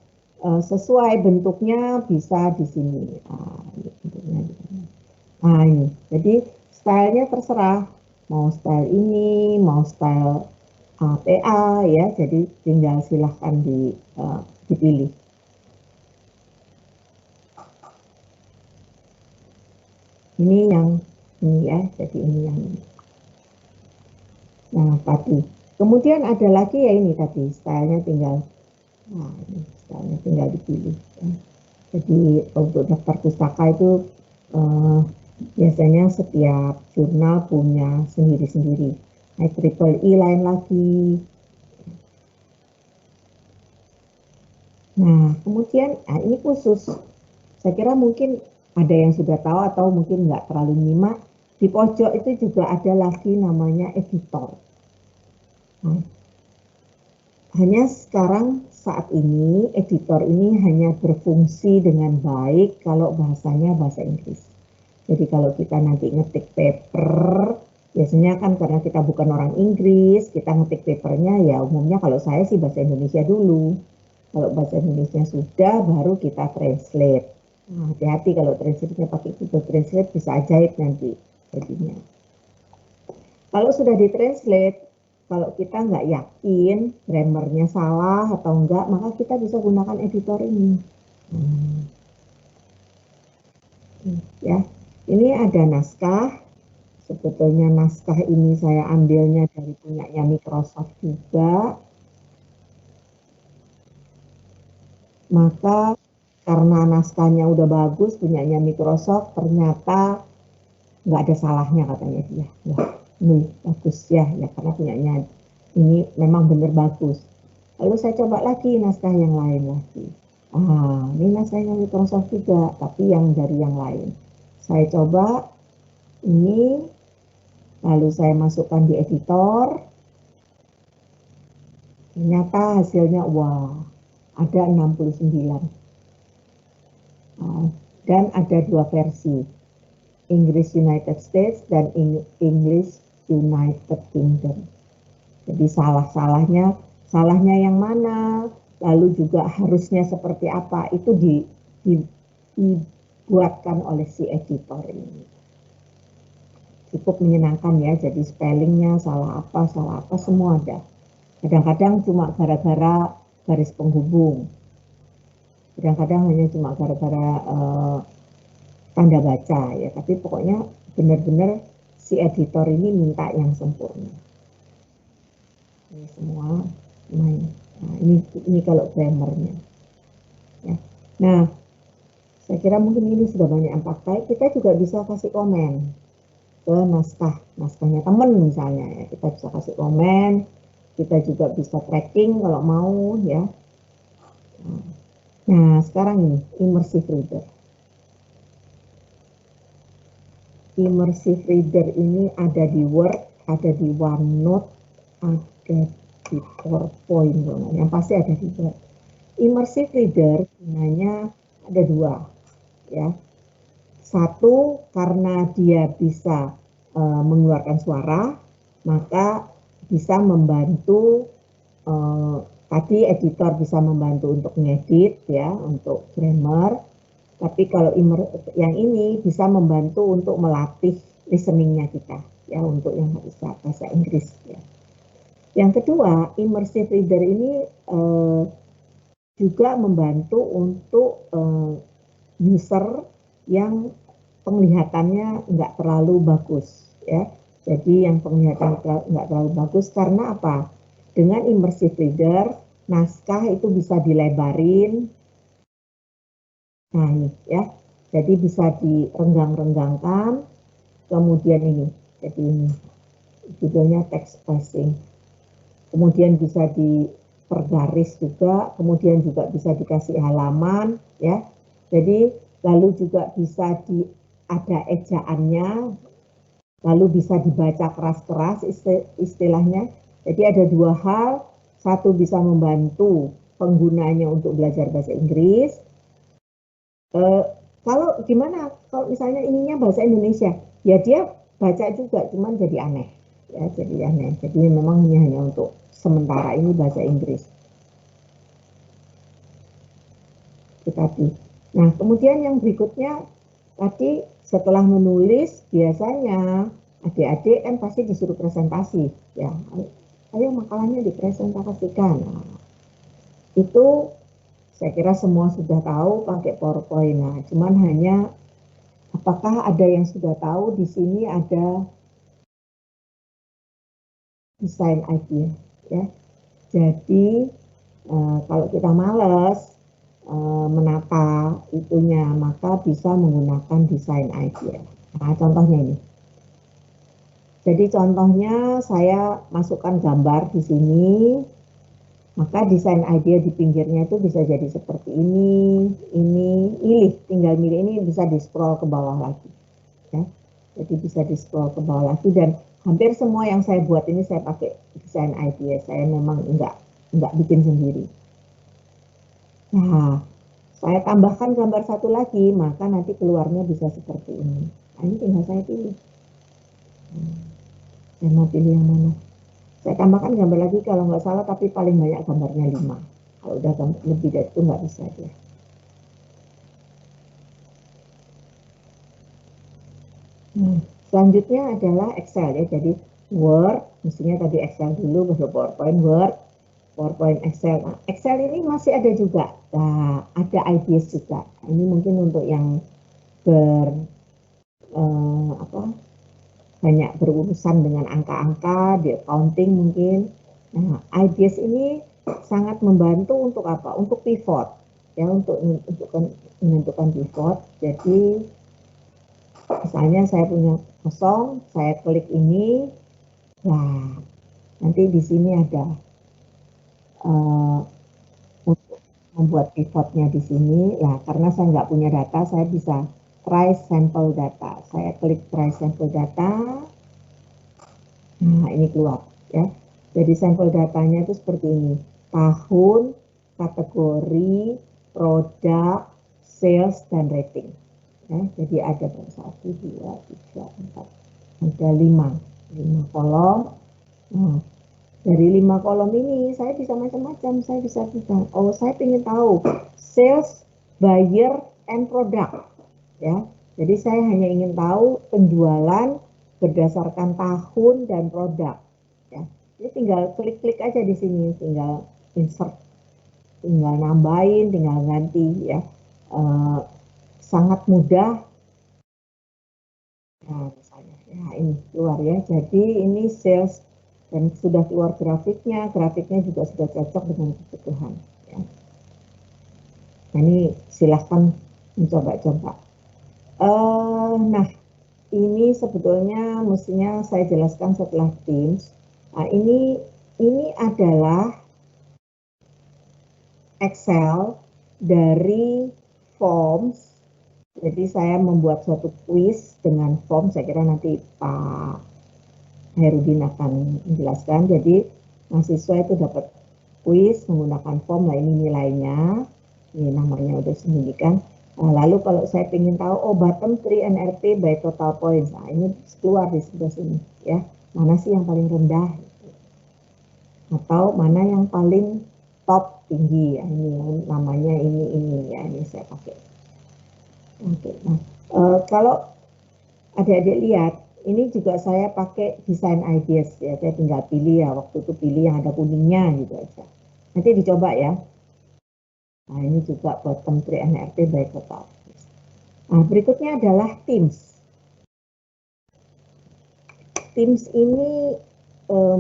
sesuai bentuknya bisa di sini. Ini. Jadi stylenya terserah. Mau style ini, mau style PA ya. Jadi tinggal silahkan dipilih. Ini yang ini ya. Jadi ini yang ini. Nah tadi. Kemudian ada lagi ya ini tadi stylenya tinggal. Ini stylenya tinggal dipilih. Ya. Jadi untuk daftar pustaka itu biasanya setiap jurnal punya sendiri-sendiri. IEEE lain lagi. Nah, kemudian ini khusus. Saya kira mungkin ada yang sudah tahu atau mungkin nggak terlalu nyimak. Di pojok itu juga ada lagi namanya editor. Hanya sekarang saat ini editor ini hanya berfungsi dengan baik kalau bahasanya bahasa Inggris. Jadi kalau kita nanti ngetik paper, biasanya kan karena kita bukan orang Inggris, kita ngetik papernya ya umumnya kalau saya sih bahasa Indonesia dulu. Kalau bahasa Indonesia sudah, baru kita translate. Hati-hati kalau translate-nya pakai Google Translate bisa ajaib nanti jadinya. Kalau sudah ditranslate, kalau kita nggak yakin grammarnya salah atau enggak, maka kita bisa gunakan editor ini. Ya. Ini ada naskah, sebetulnya naskah ini saya ambilnya dari punyanya Microsoft juga. Maka karena naskahnya udah bagus, punyanya Microsoft, ternyata nggak ada salahnya katanya dia. Wah, ini bagus ya, karena punyanya ini memang benar bagus. Lalu saya coba lagi naskah yang lain lagi. Ini naskahnya Microsoft juga, tapi yang dari yang lain. Saya coba ini, lalu saya masukkan di editor. Ternyata hasilnya, wah, ada 69. Dan ada dua versi, English United States dan English United Kingdom. Jadi salahnya yang mana, lalu juga harusnya seperti apa, itu dibuatkan oleh si editor ini. Cukup menyenangkan ya, jadi spellingnya salah apa semua ada. Kadang-kadang cuma gara-gara garis penghubung, kadang-kadang hanya cuma gara-gara tanda baca ya, tapi pokoknya benar-benar si editor ini minta yang sempurna. Ini semua main. Nah, ini kalau grammarnya. Ya. Nah, saya kira mungkin ini sudah banyak yang pakai. Kita juga bisa kasih komen ke naskahnya teman misalnya ya. Kita bisa kasih komen, kita juga bisa tracking kalau mau ya. Nah, sekarang ini immersive reader. Immersive reader ini ada di Word, ada di OneNote, ada di PowerPoint, yang pasti ada di Word. Immersive reader gunanya ada dua, ya. Satu, karena dia bisa mengeluarkan suara, maka bisa membantu, tadi editor bisa membantu untuk ngedit, ya, untuk grammar. Tapi kalau yang ini bisa membantu untuk melatih listeningnya kita, ya, untuk yang bisa bahasa Inggris, ya. Yang kedua, immersive reader ini juga membantu untuk user yang penglihatannya nggak terlalu bagus, ya. Jadi yang penglihatan nggak terlalu bagus karena apa? Dengan immersive reader, naskah itu bisa dilebarin. Nah ini ya, jadi bisa direnggang-renggangkan. Kemudian ini, jadi ini judulnya text spacing. Kemudian bisa dipergaris juga, kemudian juga bisa dikasih halaman, ya. Jadi lalu juga bisa ada ejaannya, lalu bisa dibaca keras-keras istilahnya. Jadi ada dua hal, satu bisa membantu penggunanya untuk belajar bahasa Inggris. Kalau gimana? Kalau misalnya ininya bahasa Indonesia, ya dia baca juga, cuman jadi aneh. Ya, jadi aneh. Jadi memang ini hanya untuk sementara ini bahasa Inggris. Tetapi, nah kemudian yang berikutnya tadi setelah menulis biasanya adik-adik kan pasti disuruh presentasi, ya. Ayo makalahnya dipresentasikan. Nah, itu saya kira semua sudah tahu pakai PowerPoint. Nah, cuman hanya apakah ada yang sudah tahu di sini ada desain idea, ya. Jadi kalau kita malas menata itunya, maka bisa menggunakan desain idea. Nah, contohnya ini. Jadi contohnya saya masukkan gambar di sini, maka desain idea di pinggirnya itu bisa jadi seperti ini, tinggal milih ini, bisa di scroll ke bawah lagi. Ya. Jadi bisa di scroll ke bawah lagi, dan hampir semua yang saya buat ini saya pakai desain idea, saya memang enggak bikin sendiri. Nah, saya tambahkan gambar satu lagi, maka nanti keluarnya bisa seperti ini. Nah, ini tinggal saya pilih. Saya mau pilih yang mana? Saya tambahkan gambar lagi kalau nggak salah, tapi paling banyak gambarnya 5. Kalau udah lebih dari itu nggak bisa dia. Selanjutnya adalah Excel, ya. Jadi Word, mestinya tadi Excel dulu, baru PowerPoint, Word, PowerPoint, Excel. Nah, Excel ini masih ada juga. Nah, ada ideas juga. Ini mungkin untuk yang banyak berurusan dengan angka-angka, di accounting mungkin. Nah, ideas ini sangat membantu untuk apa? Untuk pivot, ya, untuk menentukan pivot. Jadi misalnya saya punya kosong, saya klik ini, nah nanti di sini ada untuk membuat pivotnya di sini. Nah, karena saya nggak punya data, saya bisa try sample data. Saya klik try sample data. Nah, ini keluar, ya. Jadi sampel datanya itu seperti ini. Tahun, kategori, produk, sales, dan rating. Ya, jadi ada 1, 2, 3, 4, ada 5 kolom. Nah, dari 5 kolom ini saya bisa macam-macam. Saya bisa bilang, oh saya ingin tahu sales, buyer, and product. Ya, jadi saya hanya ingin tahu penjualan berdasarkan tahun dan produk. Ya, ini tinggal klik-klik aja di sini, tinggal insert, tinggal nambahin, tinggal ganti, ya. Sangat mudah. Nah, misalnya, ya ini keluar, ya. Jadi ini sales dan sudah keluar grafiknya juga sudah cocok dengan kebutuhan. Ya. Nah, ini silahkan mencoba-coba. Nah, ini sebetulnya mestinya saya jelaskan setelah Teams. Nah, ini adalah Excel dari Forms. Jadi saya membuat suatu quiz dengan form. Saya kira nanti Pak Herudin akan menjelaskan. Jadi mahasiswa itu dapat quiz menggunakan form. Nah, ini nilainya. Ini namanya udah disembunyikan. Nah, lalu kalau saya ingin tahu, oh bottom 3 NRP by total points, nah ini keluar di sebelah sini, ya. Mana sih yang paling rendah? Atau mana yang paling top tinggi? Ya, ini namanya ini, ya. Ini saya pakai. Oke. Nah, kalau adik-adik lihat, ini juga saya pakai design ideas, ya. Saya tinggal pilih, ya. Waktu itu pilih yang ada kuningnya gitu aja. Nanti dicoba, ya. Nah, ini juga bottom 3 NRP by total. Nah, berikutnya adalah Teams. Teams ini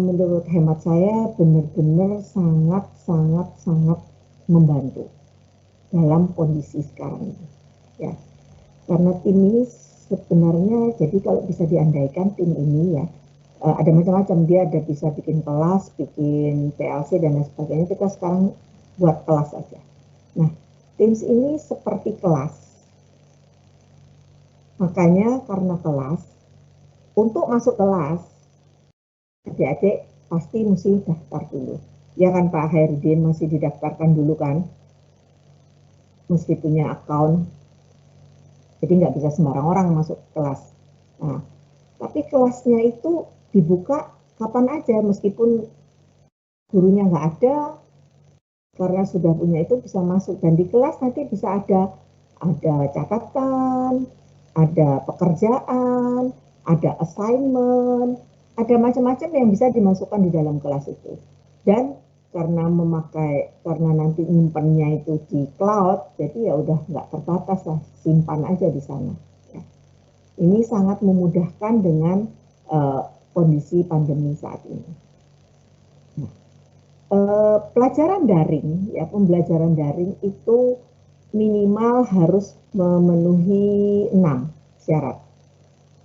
menurut hemat saya benar-benar sangat membantu dalam kondisi sekarang ini. Ya, karena tim ini sebenarnya, jadi kalau bisa diandaikan tim ini, ya, ada macam-macam. Dia ada bisa bikin kelas, bikin PLC dan lain sebagainya. Kita sekarang buat kelas aja. Nah, Teams ini seperti kelas. Makanya karena kelas, untuk masuk kelas, adik-adik pasti mesti daftar dulu. Ya kan Pak Hairuddin, masih didaftarkan dulu kan? Mesti punya account. Jadi nggak bisa sembarang orang masuk kelas. Nah, tapi kelasnya itu dibuka kapan aja, meskipun gurunya nggak ada, karena sudah punya itu bisa masuk. Dan di kelas nanti bisa ada catatan, ada pekerjaan, ada assignment, ada macam-macam yang bisa dimasukkan di dalam kelas itu. Dan karena nanti nyimpannya itu di cloud, jadi ya udah nggak terbatas lah, simpan aja di sana. Ya. Ini sangat memudahkan dengan kondisi pandemi saat ini. Nah, pelajaran daring, ya pembelajaran daring itu minimal harus memenuhi 6 syarat.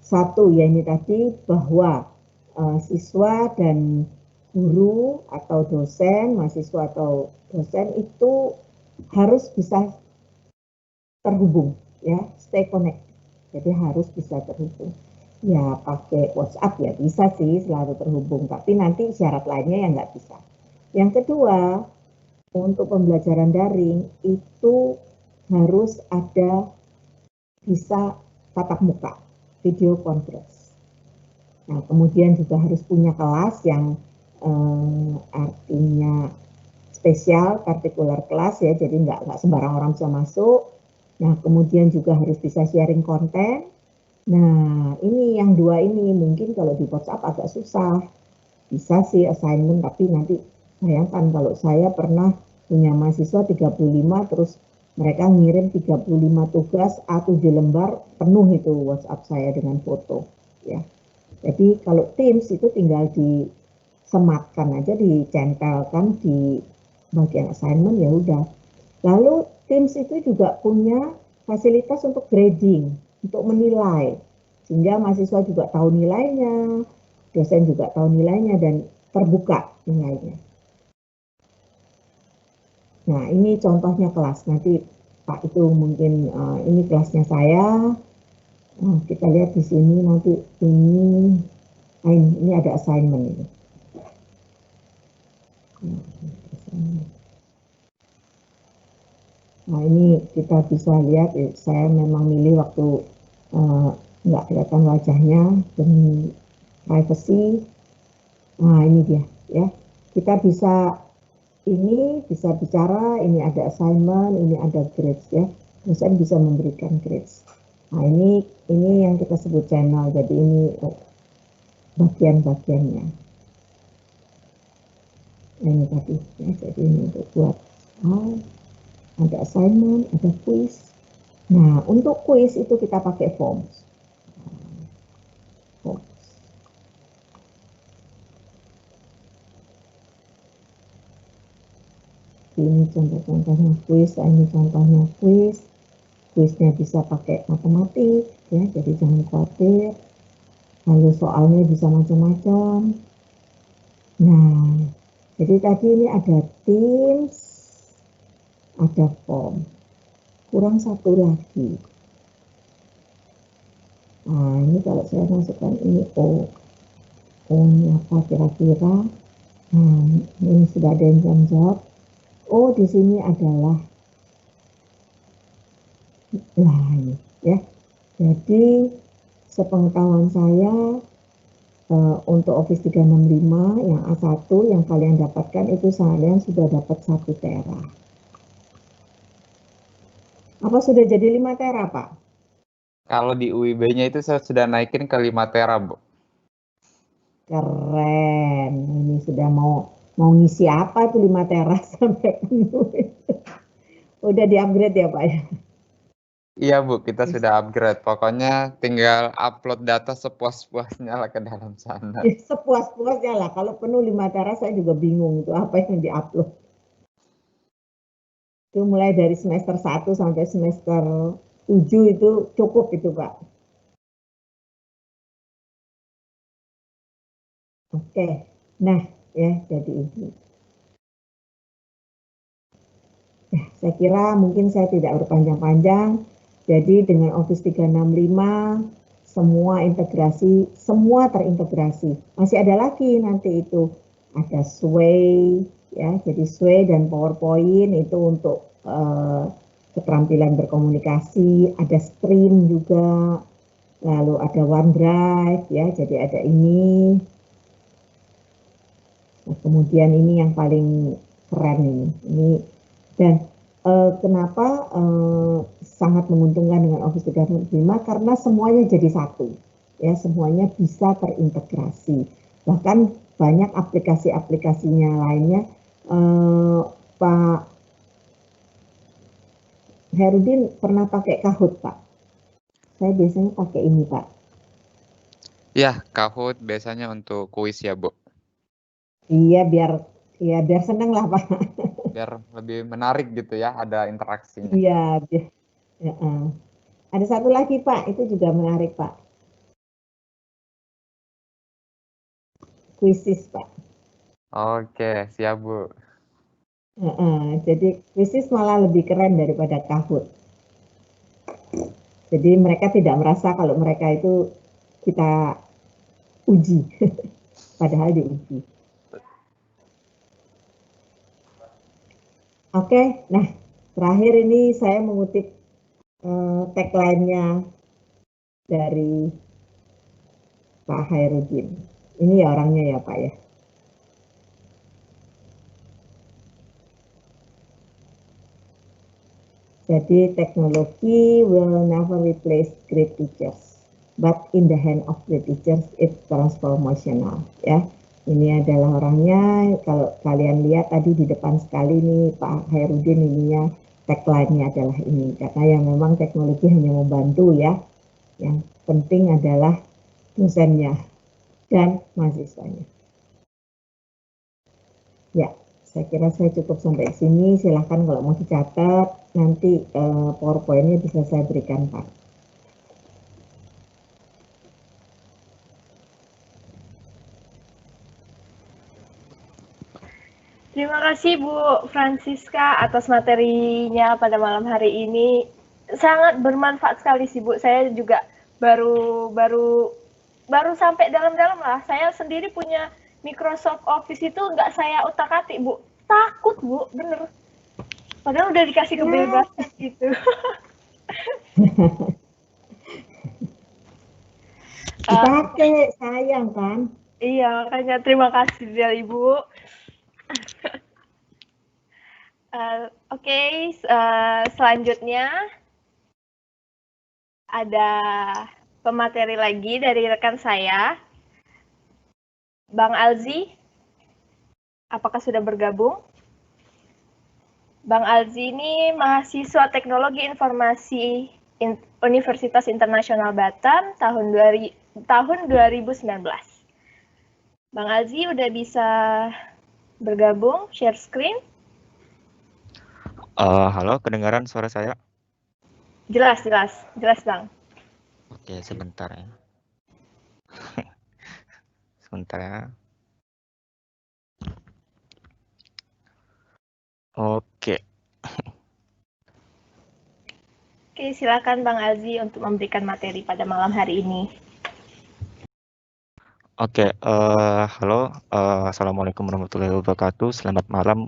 Satu, ya ini tadi bahwa siswa dan guru atau dosen, mahasiswa atau dosen itu harus bisa terhubung, ya, stay connected. Jadi harus bisa terhubung. Ya pakai WhatsApp ya bisa sih selalu terhubung, tapi nanti syarat lainnya yang nggak bisa. Yang kedua, untuk pembelajaran daring itu harus ada bisa tatap muka, video conference. Nah, kemudian juga harus punya kelas yang artinya spesial, partikular kelas ya, jadi nggak sembarang orang bisa masuk. Nah, kemudian juga harus bisa sharing konten. Nah, ini yang dua ini mungkin kalau di WhatsApp agak susah. Bisa sih assignment, tapi nanti bayangkan kalau saya pernah punya mahasiswa 35, terus mereka ngirim 35 tugas A7 lembar, penuh itu WhatsApp saya dengan foto. Ya. Jadi kalau Teams itu tinggal disematkan aja, dicentelkan di bagian assignment, ya udah. Lalu Teams itu juga punya fasilitas untuk grading, untuk menilai, sehingga mahasiswa juga tahu nilainya, dosen juga tahu nilainya, dan terbuka nilainya. Nah, ini contohnya kelas. Nanti Pak itu mungkin ini kelasnya saya. Nah, kita lihat di sini nanti ini ada assignment ini. Nah, ini kita bisa lihat, saya memang milih waktu nggak kelihatan wajahnya demi privacy. Nah, ini dia ya. Kita bisa bisa bicara, ini ada assignment, ini ada grades ya. Dosen bisa memberikan grades. Nah, ini yang kita sebut channel. Jadi ini bagian-bagiannya. Nah, ini tadi ya. Jadi ini untuk buat ada assignment, ada quiz. Nah, untuk quiz itu kita pakai forms. Ini contoh-contohnya quiz, ini contohnya quiz. Quiznya bisa pakai matematik, ya, jadi jangan khawatir. Lalu soalnya bisa macam-macam. Nah, jadi tadi ini ada Teams, ada form. Kurang satu lagi. Nah, ini kalau saya masukkan ini ini apa kira-kira? Nah, ini sudah ada yang jawab. Oh, di sini adalah lain, ya. Jadi sepengetahuan saya untuk Office 365 yang A1 yang kalian dapatkan itu kalian sudah dapat 1 tera. Apa sudah jadi 5 tera, Pak? Kalau di UIB-nya itu saya sudah naikin ke 5 tera, Bu. Keren. Ini sudah mau ngisi apa tuh 5 tera sampai penuh. Udah di-upgrade ya, Pak ya? Iya, Bu, kita sudah upgrade. Pokoknya tinggal upload data sepuas-puasnya lah ke dalam sana. Ya, sepuas-puasnya lah. Kalau penuh 5 tera saya juga bingung itu apa yang di-upload. Itu mulai dari semester 1 sampai semester 7 itu cukup itu, Pak. Oke. Nah, ya jadi ini. Nah, saya kira mungkin saya tidak berpanjang-panjang. Jadi dengan Office 365 semua integrasi, semua terintegrasi. Masih ada lagi nanti itu ada Sway, ya. Jadi Sway dan PowerPoint itu untuk keterampilan berkomunikasi, ada Stream juga, lalu ada OneDrive ya. Jadi ada ini. Nah, kemudian ini yang paling keren ini dan kenapa sangat menguntungkan dengan Office 365 karena semuanya jadi satu ya, semuanya bisa terintegrasi, bahkan banyak aplikasi-aplikasinya lainnya. Pak Herudin pernah pakai Kahoot, Pak? Saya biasanya pakai ini, Pak. Ya, Kahoot biasanya untuk kuis ya, Bu. Iya, biar seneng lah, Pak. Biar lebih menarik gitu ya, ada interaksinya. Iya, ya, ada satu lagi, Pak, itu juga menarik, Pak. Quizzes, Pak. Oke, siap, Bu. Jadi Quizzes malah lebih keren daripada Kahoot. Jadi mereka tidak merasa kalau mereka itu kita uji, padahal diuji. Oke, nah terakhir ini saya mengutip tagline-nya dari Pak Hairudin. Ini ya orangnya ya Pak ya. Jadi teknologi will never replace great teachers, but in the hand of great teachers it's transformational ya. Ini adalah orangnya. Kalau kalian lihat tadi di depan sekali nih Pak Hairudin, ininya tagline-nya adalah ini, karena yang memang teknologi hanya membantu ya. Yang penting adalah dosennya dan mahasiswanya. Ya, saya kira saya cukup sampai sini. Silahkan kalau mau dicatat, nanti PowerPoint-nya bisa saya berikan, Pak. Terima kasih Bu Francisca atas materinya pada malam hari ini. Sangat bermanfaat sekali sih Bu. Saya juga baru sampai dalam-dalam lah. Saya sendiri punya Microsoft Office itu nggak saya utak-atik Bu. Takut Bu, bener. Padahal udah dikasih kebebasan gitu. Dipakai, sayang kan? Iya, makanya terima kasih ya Ibu. Oke, selanjutnya ada pemateri lagi dari rekan saya, Bang Alzi. Apakah sudah bergabung? Bang Alzi ini mahasiswa Teknologi Informasi Universitas Internasional Batam tahun 2019. Bang Alzi udah bisa bergabung, share screen? Halo, kedengaran suara saya? Jelas Bang. Oke, sebentar ya. Sebentar ya. Oke. Oke, silakan Bang Alzi untuk memberikan materi pada malam hari ini. Oke, halo, Assalamualaikum warahmatullahi wabarakatuh. Selamat malam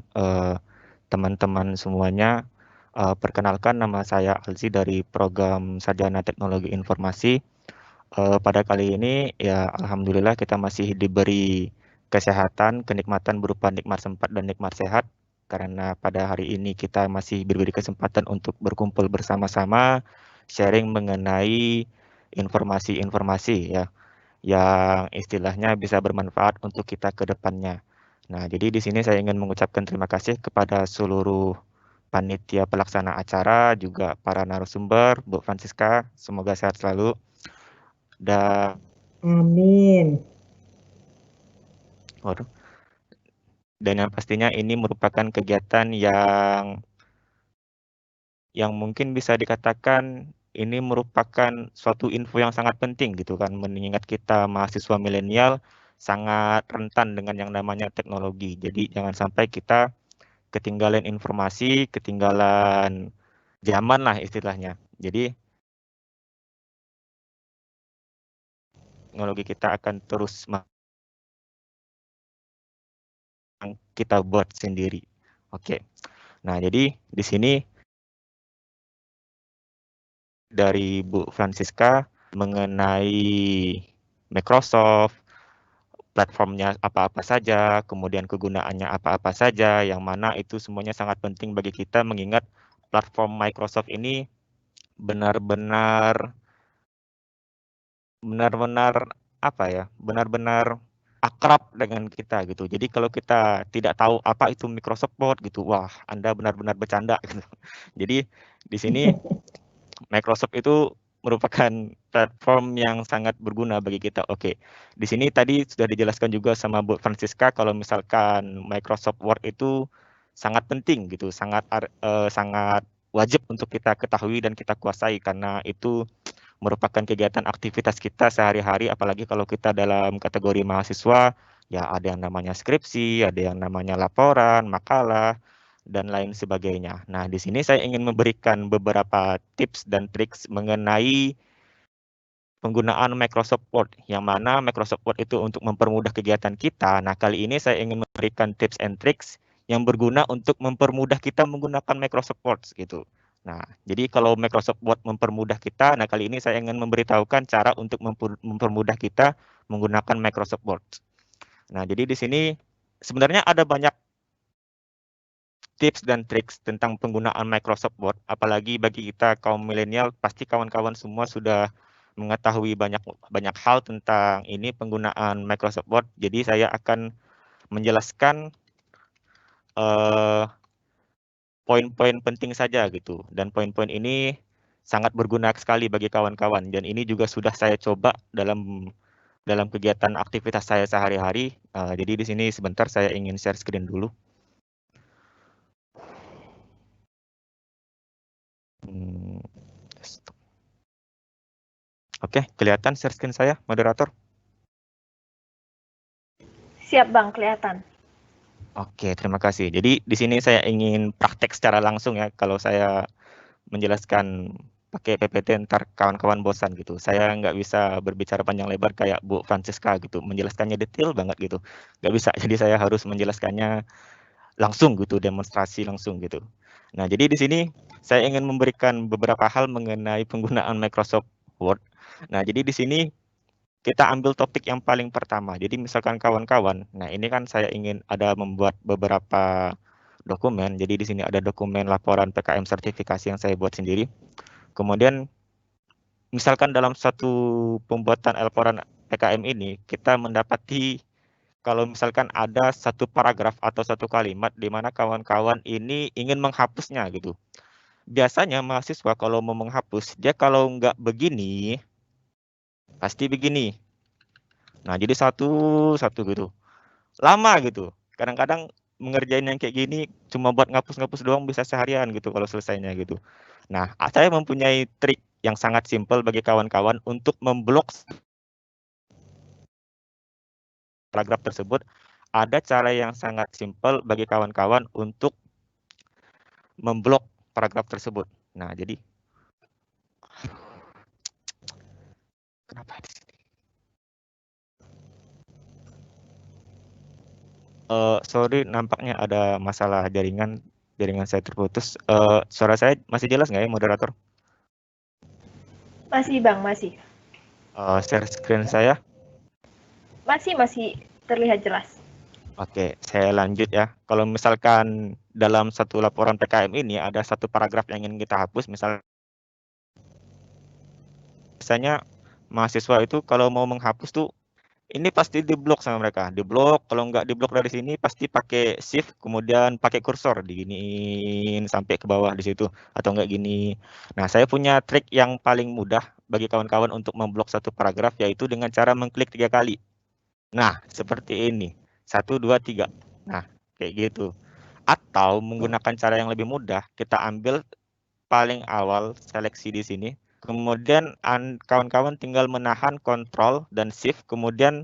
teman-teman semuanya. Perkenalkan, nama saya Alzi dari program Sarjana Teknologi Informasi. Pada kali ini ya alhamdulillah kita masih diberi kesehatan, kenikmatan berupa nikmat sempat dan nikmat sehat, karena pada hari ini kita masih diberi kesempatan untuk berkumpul bersama-sama, sharing mengenai informasi-informasi ya, yang istilahnya bisa bermanfaat untuk kita ke depannya. Nah, jadi di sini saya ingin mengucapkan terima kasih kepada seluruh panitia pelaksana acara, juga para narasumber, Bu Francisca, semoga sehat selalu. Dan Amin. yang pastinya ini merupakan kegiatan yang mungkin bisa dikatakan ini merupakan suatu info yang sangat penting gitu kan, mengingat kita mahasiswa milenial sangat rentan dengan yang namanya teknologi. Jadi jangan sampai kita ketinggalan informasi, ketinggalan zaman lah istilahnya. Jadi teknologi kita akan terus kita buat sendiri. Oke. Nah, jadi di sini dari Bu Francisca mengenai Microsoft, platformnya apa-apa saja, kemudian kegunaannya apa-apa saja, yang mana itu semuanya sangat penting bagi kita mengingat platform Microsoft ini benar-benar apa ya, benar-benar akrab dengan kita gitu. Jadi kalau kita tidak tahu apa itu Microsoft Word gitu, wah Anda benar-benar bercanda gitu. Jadi di sini Microsoft itu merupakan platform yang sangat berguna bagi kita. Oke, di sini tadi sudah dijelaskan juga sama Bu Francisca kalau misalkan Microsoft Word itu sangat penting gitu, sangat wajib untuk kita ketahui dan kita kuasai karena itu merupakan kegiatan aktivitas kita sehari-hari, apalagi kalau kita dalam kategori mahasiswa, ya ada yang namanya skripsi, ada yang namanya laporan, makalah, dan lain sebagainya. Nah, di sini saya ingin memberikan beberapa tips dan triks mengenai penggunaan Microsoft Word, yang mana Microsoft Word itu untuk mempermudah kegiatan kita. Nah, kali ini saya ingin memberikan tips and tricks yang berguna untuk mempermudah kita menggunakan Microsoft Word gitu. Nah, jadi kalau Microsoft Word mempermudah kita, nah kali ini saya ingin memberitahukan cara untuk mempermudah kita menggunakan Microsoft Word. Nah, jadi di sini sebenarnya ada banyak tips dan triks tentang penggunaan Microsoft Word, apalagi bagi kita kaum milenial, pasti kawan-kawan semua sudah mengetahui banyak hal tentang ini penggunaan Microsoft Word. Jadi saya akan menjelaskan poin-poin penting saja gitu. Dan poin-poin ini sangat berguna sekali bagi kawan-kawan. Dan ini juga sudah saya coba dalam kegiatan aktivitas saya sehari-hari. Jadi di sini sebentar saya ingin share screen dulu. Oke, kelihatan share screen saya, moderator? Siap Bang, kelihatan. Oke, terima kasih. Jadi di sini saya ingin praktek secara langsung ya. Kalau saya menjelaskan pakai PPT ntar kawan-kawan bosan gitu. Saya nggak bisa berbicara panjang lebar kayak Bu Francisca gitu. Menjelaskannya detail banget gitu. Nggak bisa. Jadi saya harus menjelaskannya langsung gitu, demonstrasi langsung gitu. Nah, jadi di sini saya ingin memberikan beberapa hal mengenai penggunaan Microsoft Word. Nah, jadi di sini kita ambil topik yang paling pertama. Jadi misalkan kawan-kawan, nah ini kan saya ingin ada membuat beberapa dokumen. Jadi di sini ada dokumen laporan PKM sertifikasi yang saya buat sendiri. Kemudian misalkan dalam satu pembuatan laporan PKM ini kita mendapati kalau misalkan ada satu paragraf atau satu kalimat di mana kawan-kawan ini ingin menghapusnya gitu. Biasanya mahasiswa kalau mau menghapus, dia kalau nggak begini, pasti begini. Nah, jadi satu gitu. Lama gitu. Kadang-kadang mengerjain yang kayak gini cuma buat ngapus-ngapus doang bisa seharian gitu kalau selesainya gitu. Nah, saya mempunyai trik yang sangat simpel bagi kawan-kawan untuk memblok paragraf tersebut. Ada cara yang sangat simpel bagi kawan-kawan untuk memblok paragraf tersebut. Nah, jadi kenapa di sini? Sorry, nampaknya ada masalah jaringan saya terputus. Suara saya masih jelas nggak ya, moderator? Masih Bang, masih. Share screen saya. Masih terlihat jelas. Oke, saya lanjut ya. Kalau misalkan dalam satu laporan PKM ini ada satu paragraf yang ingin kita hapus, misalnya mahasiswa itu kalau mau menghapus tuh ini pasti diblok sama mereka. Diblok, kalau nggak diblok dari sini pasti pakai shift, kemudian pakai kursor diginiin sampai ke bawah di situ atau nggak gini. Nah, saya punya trik yang paling mudah bagi kawan-kawan untuk memblok satu paragraf yaitu dengan cara mengklik 3 kali. Nah, seperti ini. 1, 2, 3. Nah, kayak gitu. Atau menggunakan cara yang lebih mudah, kita ambil paling awal seleksi di sini. Kemudian kawan-kawan tinggal menahan Ctrl dan Shift, kemudian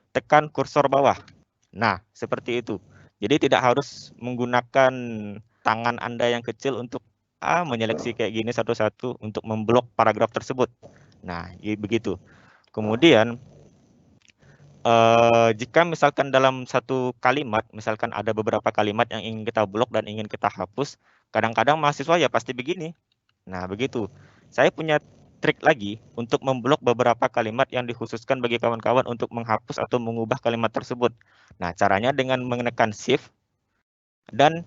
tekan kursor bawah. Nah, seperti itu. Jadi tidak harus menggunakan tangan Anda yang kecil untuk menyeleksi kayak gini satu-satu untuk memblok paragraf tersebut. Nah, begitu. Kemudian jika misalkan dalam satu kalimat, misalkan ada beberapa kalimat yang ingin kita blok dan ingin kita hapus, kadang-kadang mahasiswa ya pasti begini. Nah, begitu. Saya punya trik lagi untuk memblok beberapa kalimat yang dikhususkan bagi kawan-kawan untuk menghapus atau mengubah kalimat tersebut. Nah, caranya dengan menekan Shift dan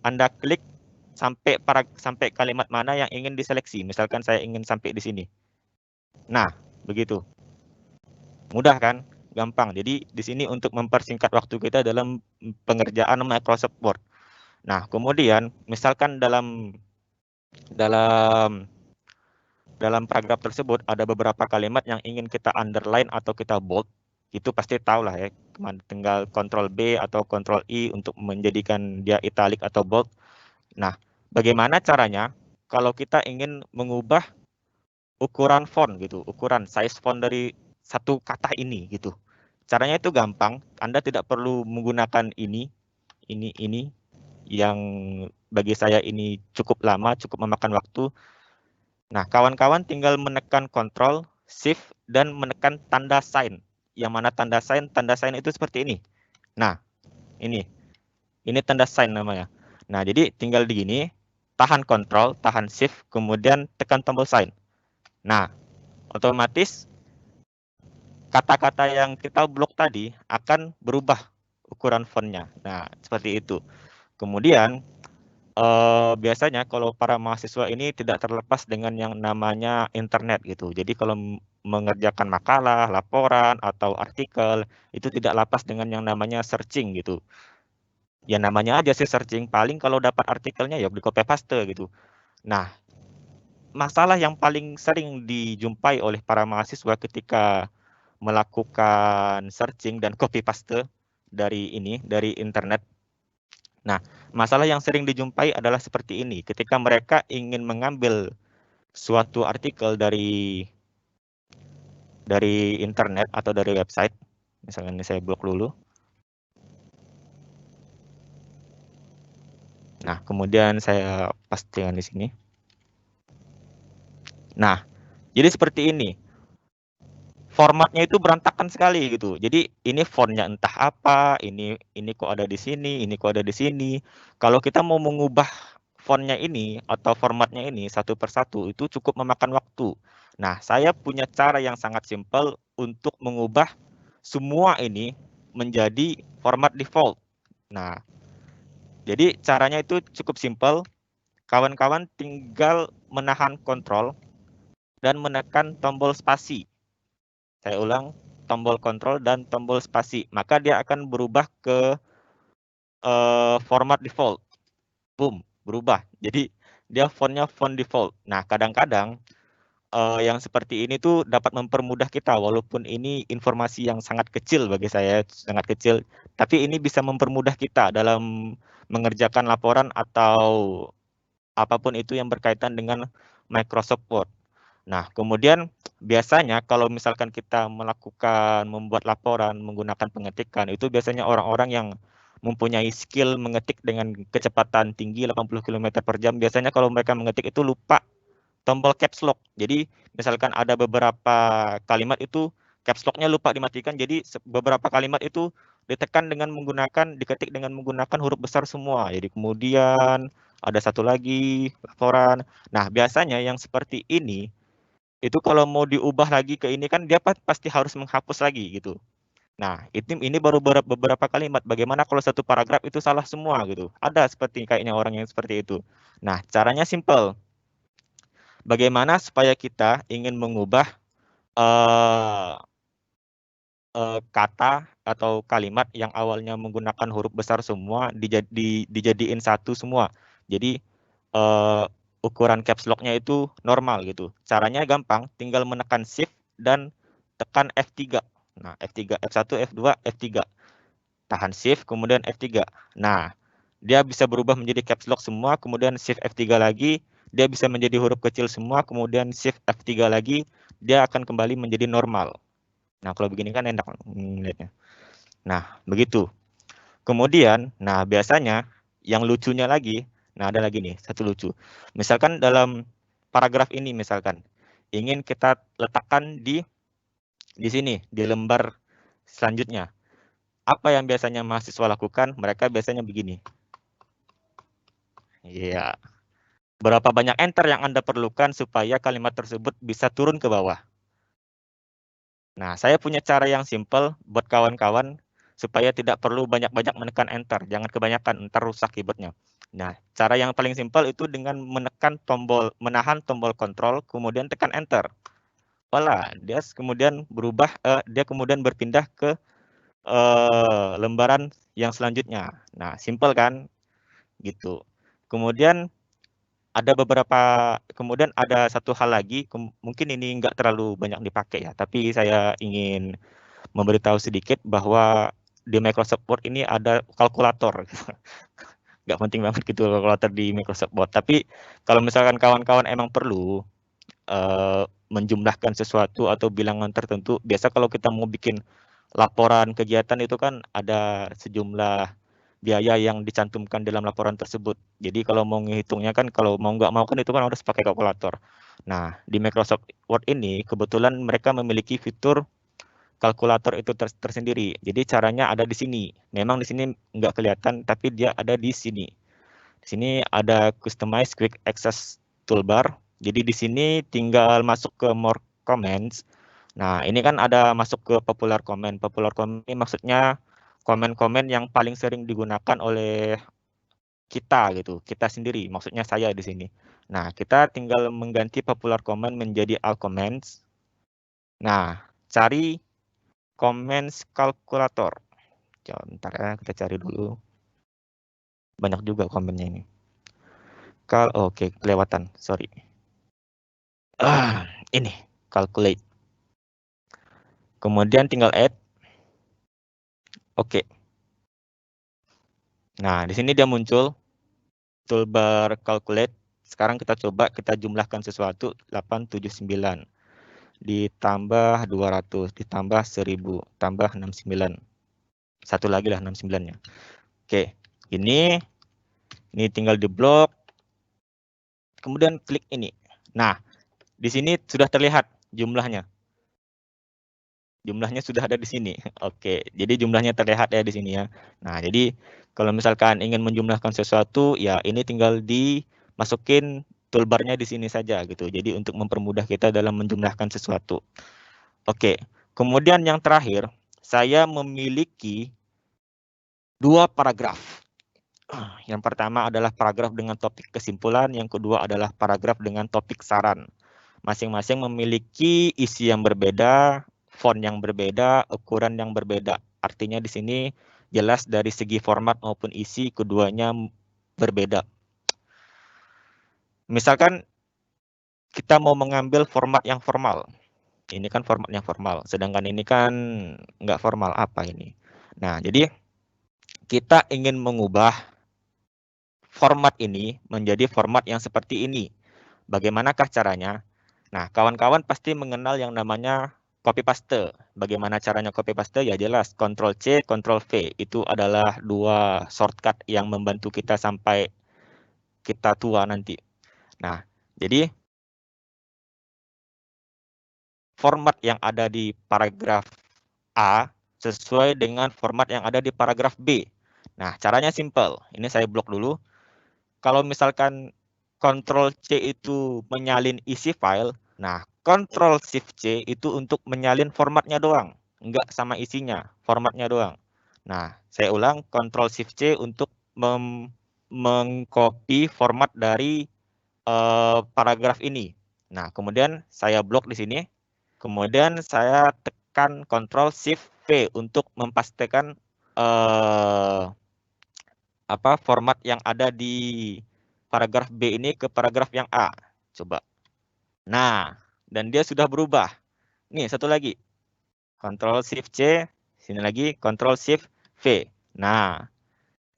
Anda klik sampai kalimat mana yang ingin diseleksi. Misalkan saya ingin sampai di sini. Nah, begitu. Mudah kan? Gampang. Jadi di sini untuk mempersingkat waktu kita dalam pengerjaan Microsoft Word. Nah, kemudian misalkan dalam paragraf tersebut ada beberapa kalimat yang ingin kita underline atau kita bold, itu pasti tahu lah ya. Tinggal Ctrl B atau Ctrl I untuk menjadikan dia italic atau bold. Nah, bagaimana caranya kalau kita ingin mengubah ukuran font gitu, ukuran size font dari satu kata ini gitu. Caranya itu gampang, Anda tidak perlu menggunakan ini yang bagi saya ini cukup lama, cukup memakan waktu. Nah, kawan-kawan tinggal menekan Ctrl, Shift, dan menekan tanda sign. Yang mana tanda sign itu seperti ini. Nah, ini tanda sign namanya. Nah, jadi tinggal di gini, tahan Ctrl, tahan Shift, kemudian tekan tombol sign. Nah, otomatis kata-kata yang kita blok tadi akan berubah ukuran fontnya. Nah, seperti itu. Kemudian, biasanya kalau para mahasiswa ini tidak terlepas dengan yang namanya internet gitu. Jadi kalau mengerjakan makalah, laporan, atau artikel, itu tidak lepas dengan yang namanya searching gitu. Ya namanya aja sih searching, paling kalau dapat artikelnya ya di copy paste gitu. Nah, masalah yang paling sering dijumpai oleh para mahasiswa ketika melakukan searching dan copy paste dari internet. Nah, masalah yang sering dijumpai adalah seperti ini. Ketika mereka ingin mengambil suatu artikel dari internet atau dari website, misalnya ini saya blok dulu. Nah, kemudian saya pastikan di sini. Nah, jadi seperti ini. Formatnya itu berantakan sekali gitu. Jadi ini fontnya entah apa, ini kok ada di sini, ini kok ada di sini. Kalau kita mau mengubah fontnya ini atau formatnya ini satu persatu itu cukup memakan waktu. Nah, saya punya cara yang sangat simpel untuk mengubah semua ini menjadi format default. Nah, jadi caranya itu cukup simpel. Kawan-kawan tinggal menahan kontrol dan menekan tombol spasi. Saya ulang, tombol kontrol dan tombol spasi. Maka dia akan berubah ke format default. Boom, berubah. Jadi dia fontnya font default. Nah, kadang-kadang yang seperti ini tuh dapat mempermudah kita, walaupun ini informasi yang sangat kecil bagi saya, sangat kecil. Tapi ini bisa mempermudah kita dalam mengerjakan laporan atau apapun itu yang berkaitan dengan Microsoft Word. Nah, kemudian biasanya kalau misalkan kita membuat laporan menggunakan pengetikan, itu biasanya orang-orang yang mempunyai skill mengetik dengan kecepatan tinggi 80 km per jam. Biasanya kalau mereka mengetik itu lupa tombol caps lock. Jadi misalkan ada beberapa kalimat itu caps lock-nya lupa dimatikan, jadi beberapa kalimat itu diketik dengan menggunakan huruf besar semua. Jadi kemudian ada satu lagi laporan. Nah, biasanya yang seperti ini itu kalau mau diubah lagi ke ini kan dia pasti harus menghapus lagi gitu. Nah, ini baru beberapa kalimat. Bagaimana kalau satu paragraf itu salah semua gitu? Ada kayaknya orang yang seperti itu. Nah, caranya simple. Bagaimana supaya kita ingin mengubah kata atau kalimat yang awalnya menggunakan huruf besar semua dijadiin satu semua. Jadi ukuran caps lock-nya itu normal gitu. Caranya gampang, tinggal menekan Shift dan tekan F3. Nah, F3, F1, F2, F3. Tahan Shift, kemudian F3. Nah, dia bisa berubah menjadi caps lock semua, kemudian Shift F3 lagi, dia bisa menjadi huruf kecil semua, kemudian Shift F3 lagi, dia akan kembali menjadi normal. Nah, kalau begini kan enak melihatnya. Nah, begitu. Kemudian, nah biasanya yang lucunya lagi, nah ada lagi nih, satu lucu. Misalkan dalam paragraf ini misalkan ingin kita letakkan di sini, di lembar selanjutnya. Apa yang biasanya mahasiswa lakukan? Mereka biasanya begini. Iya. Berapa banyak enter yang Anda perlukan supaya kalimat tersebut bisa turun ke bawah? Nah, saya punya cara yang simple buat kawan-kawan supaya tidak perlu banyak-banyak menekan enter. Jangan kebanyakan, ntar rusak keyboardnya. Nah, cara yang paling simpel itu dengan menahan tombol kontrol, kemudian tekan enter. Voila, dia kemudian dia kemudian berpindah ke lembaran yang selanjutnya. Nah, simple kan? Gitu. Kemudian ada satu hal lagi, mungkin ini nggak terlalu banyak dipakai ya, tapi saya ingin memberitahu sedikit bahwa di Microsoft Word ini ada kalkulator. Nggak penting banget gitu kalkulator di Microsoft Word. Tapi kalau misalkan kawan-kawan emang perlu menjumlahkan sesuatu atau bilangan tertentu, biasa kalau kita mau bikin laporan kegiatan itu kan ada sejumlah biaya yang dicantumkan dalam laporan tersebut. Jadi kalau mau menghitungnya kan, kalau mau nggak mau kan itu kan harus pakai kalkulator. Nah, di Microsoft Word ini kebetulan mereka memiliki fitur kalkulator itu tersendiri. Jadi caranya ada di sini. Memang di sini nggak kelihatan, tapi dia ada di sini. Di sini ada Customize Quick Access Toolbar. Jadi di sini tinggal masuk ke More Comments. Nah, ini kan ada masuk ke Popular Comment. Popular Comment ini maksudnya komen-komen yang paling sering digunakan oleh kita gitu, kita sendiri, maksudnya saya di sini. Nah, kita tinggal mengganti Popular Comment menjadi All Comments. Nah, cari Comments Calculator. Bentar ya, kita cari dulu. Banyak juga komennya ini. Oke, kelewatan, sorry. Ini, calculate. Kemudian tinggal add. Oke. Nah, di sini dia muncul toolbar calculate. Sekarang kita coba kita jumlahkan sesuatu 879 ditambah 200 ditambah 1000 tambah 69. Satu lagi lah 69-nya. Oke, ini tinggal di blok. Kemudian klik ini. Nah, di sini sudah terlihat jumlahnya. Jumlahnya sudah ada di sini. Oke, jadi jumlahnya terlihat ya di sini ya. Nah, jadi kalau misalkan ingin menjumlahkan sesuatu, ya ini tinggal dimasukin toolbarnya di sini saja gitu. Jadi untuk mempermudah kita dalam menjumlahkan sesuatu. Oke, kemudian yang terakhir, saya memiliki 2 paragraf. Yang pertama adalah paragraf dengan topik kesimpulan, yang kedua adalah paragraf dengan topik saran. Masing-masing memiliki isi yang berbeda, font yang berbeda, ukuran yang berbeda. Artinya di sini jelas dari segi format maupun isi keduanya berbeda. Misalkan kita mau mengambil format yang formal. Ini kan format yang formal, sedangkan ini kan nggak formal. Apa ini? Nah, jadi kita ingin mengubah format ini menjadi format yang seperti ini. Bagaimanakah caranya? Nah, kawan-kawan pasti mengenal yang namanya copy paste. Bagaimana caranya copy paste? Ya jelas, Ctrl C, Ctrl V. Itu adalah 2 shortcut yang membantu kita sampai kita tua nanti. Nah, jadi format yang ada di paragraf A sesuai dengan format yang ada di paragraf B. Nah, caranya simple. Ini saya blok dulu. Kalau misalkan Ctrl C itu menyalin isi file, nah Ctrl Shift C itu untuk menyalin formatnya doang, enggak sama isinya, formatnya doang. Nah, saya ulang, Ctrl Shift C untuk mengcopy format dari paragraf ini. Nah, kemudian saya blok di sini, kemudian saya tekan Ctrl Shift V untuk mempastekan format yang ada di paragraf B ini ke paragraf yang A. Coba. Nah, dan dia sudah berubah. Nih, satu lagi. Ctrl Shift C, sini lagi Ctrl Shift V. Nah,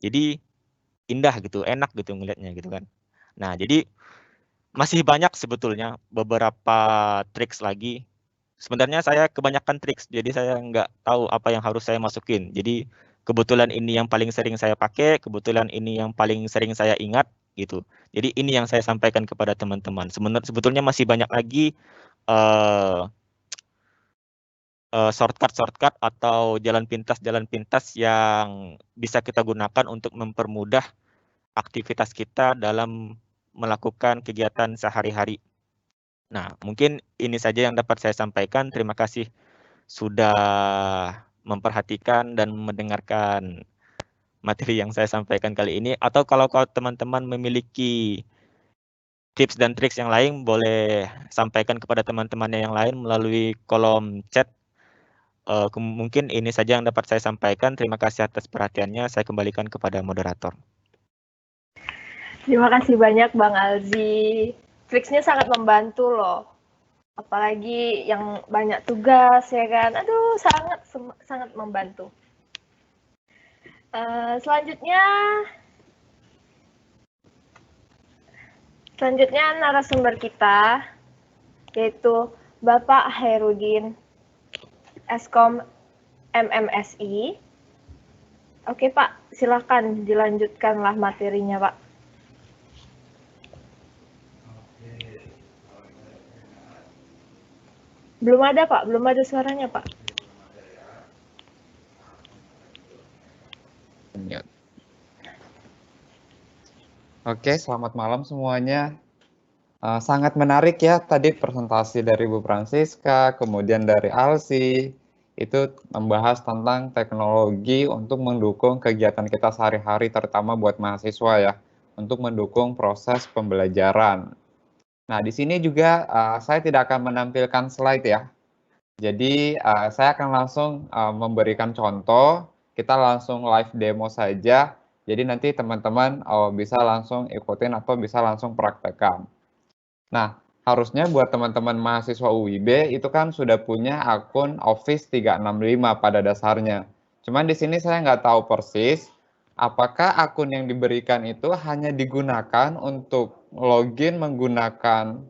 jadi indah gitu, enak gitu ngelihatnya gitu kan. Nah, jadi masih banyak sebetulnya beberapa triks lagi. Sebenarnya saya kebanyakan triks, jadi saya nggak tahu apa yang harus saya masukin. Jadi kebetulan ini yang paling sering saya pakai, kebetulan ini yang paling sering saya ingat gitu. Jadi ini yang saya sampaikan kepada teman-teman. Sebetulnya masih banyak lagi shortcut atau jalan pintas yang bisa kita gunakan untuk mempermudah aktivitas kita dalam melakukan kegiatan sehari-hari. Nah, mungkin ini saja yang dapat saya sampaikan. Terima kasih sudah memperhatikan dan mendengarkan materi yang saya sampaikan kali ini. Atau kalau teman-teman memiliki tips dan trik yang lain, boleh sampaikan kepada teman-temannya yang lain melalui kolom chat. Mungkin ini saja yang dapat saya sampaikan. Terima kasih atas perhatiannya. Saya kembalikan kepada moderator. Terima kasih banyak Bang Alzi. Triksnya sangat membantu loh. Apalagi yang banyak tugas ya kan. Aduh, sangat membantu. Selanjutnya narasumber kita yaitu Bapak Hairudin Eskom MMSI. Oke Pak, silakan dilanjutkanlah materinya Pak. Belum ada Pak, belum ada suaranya Pak. Oke, selamat malam semuanya. Sangat menarik ya tadi presentasi dari Bu Francisca, kemudian dari Alsi. Itu membahas tentang teknologi untuk mendukung kegiatan kita sehari-hari, terutama buat mahasiswa ya, untuk mendukung proses pembelajaran. Nah, di sini juga saya tidak akan menampilkan slide ya. Jadi, saya akan langsung memberikan contoh, kita langsung live demo saja. Jadi nanti teman-teman bisa langsung ikutin atau bisa langsung praktekkan. Nah, harusnya buat teman-teman mahasiswa UIB itu kan sudah punya akun Office 365 pada dasarnya. Cuman di sini saya nggak tahu persis apakah akun yang diberikan itu hanya digunakan untuk login menggunakan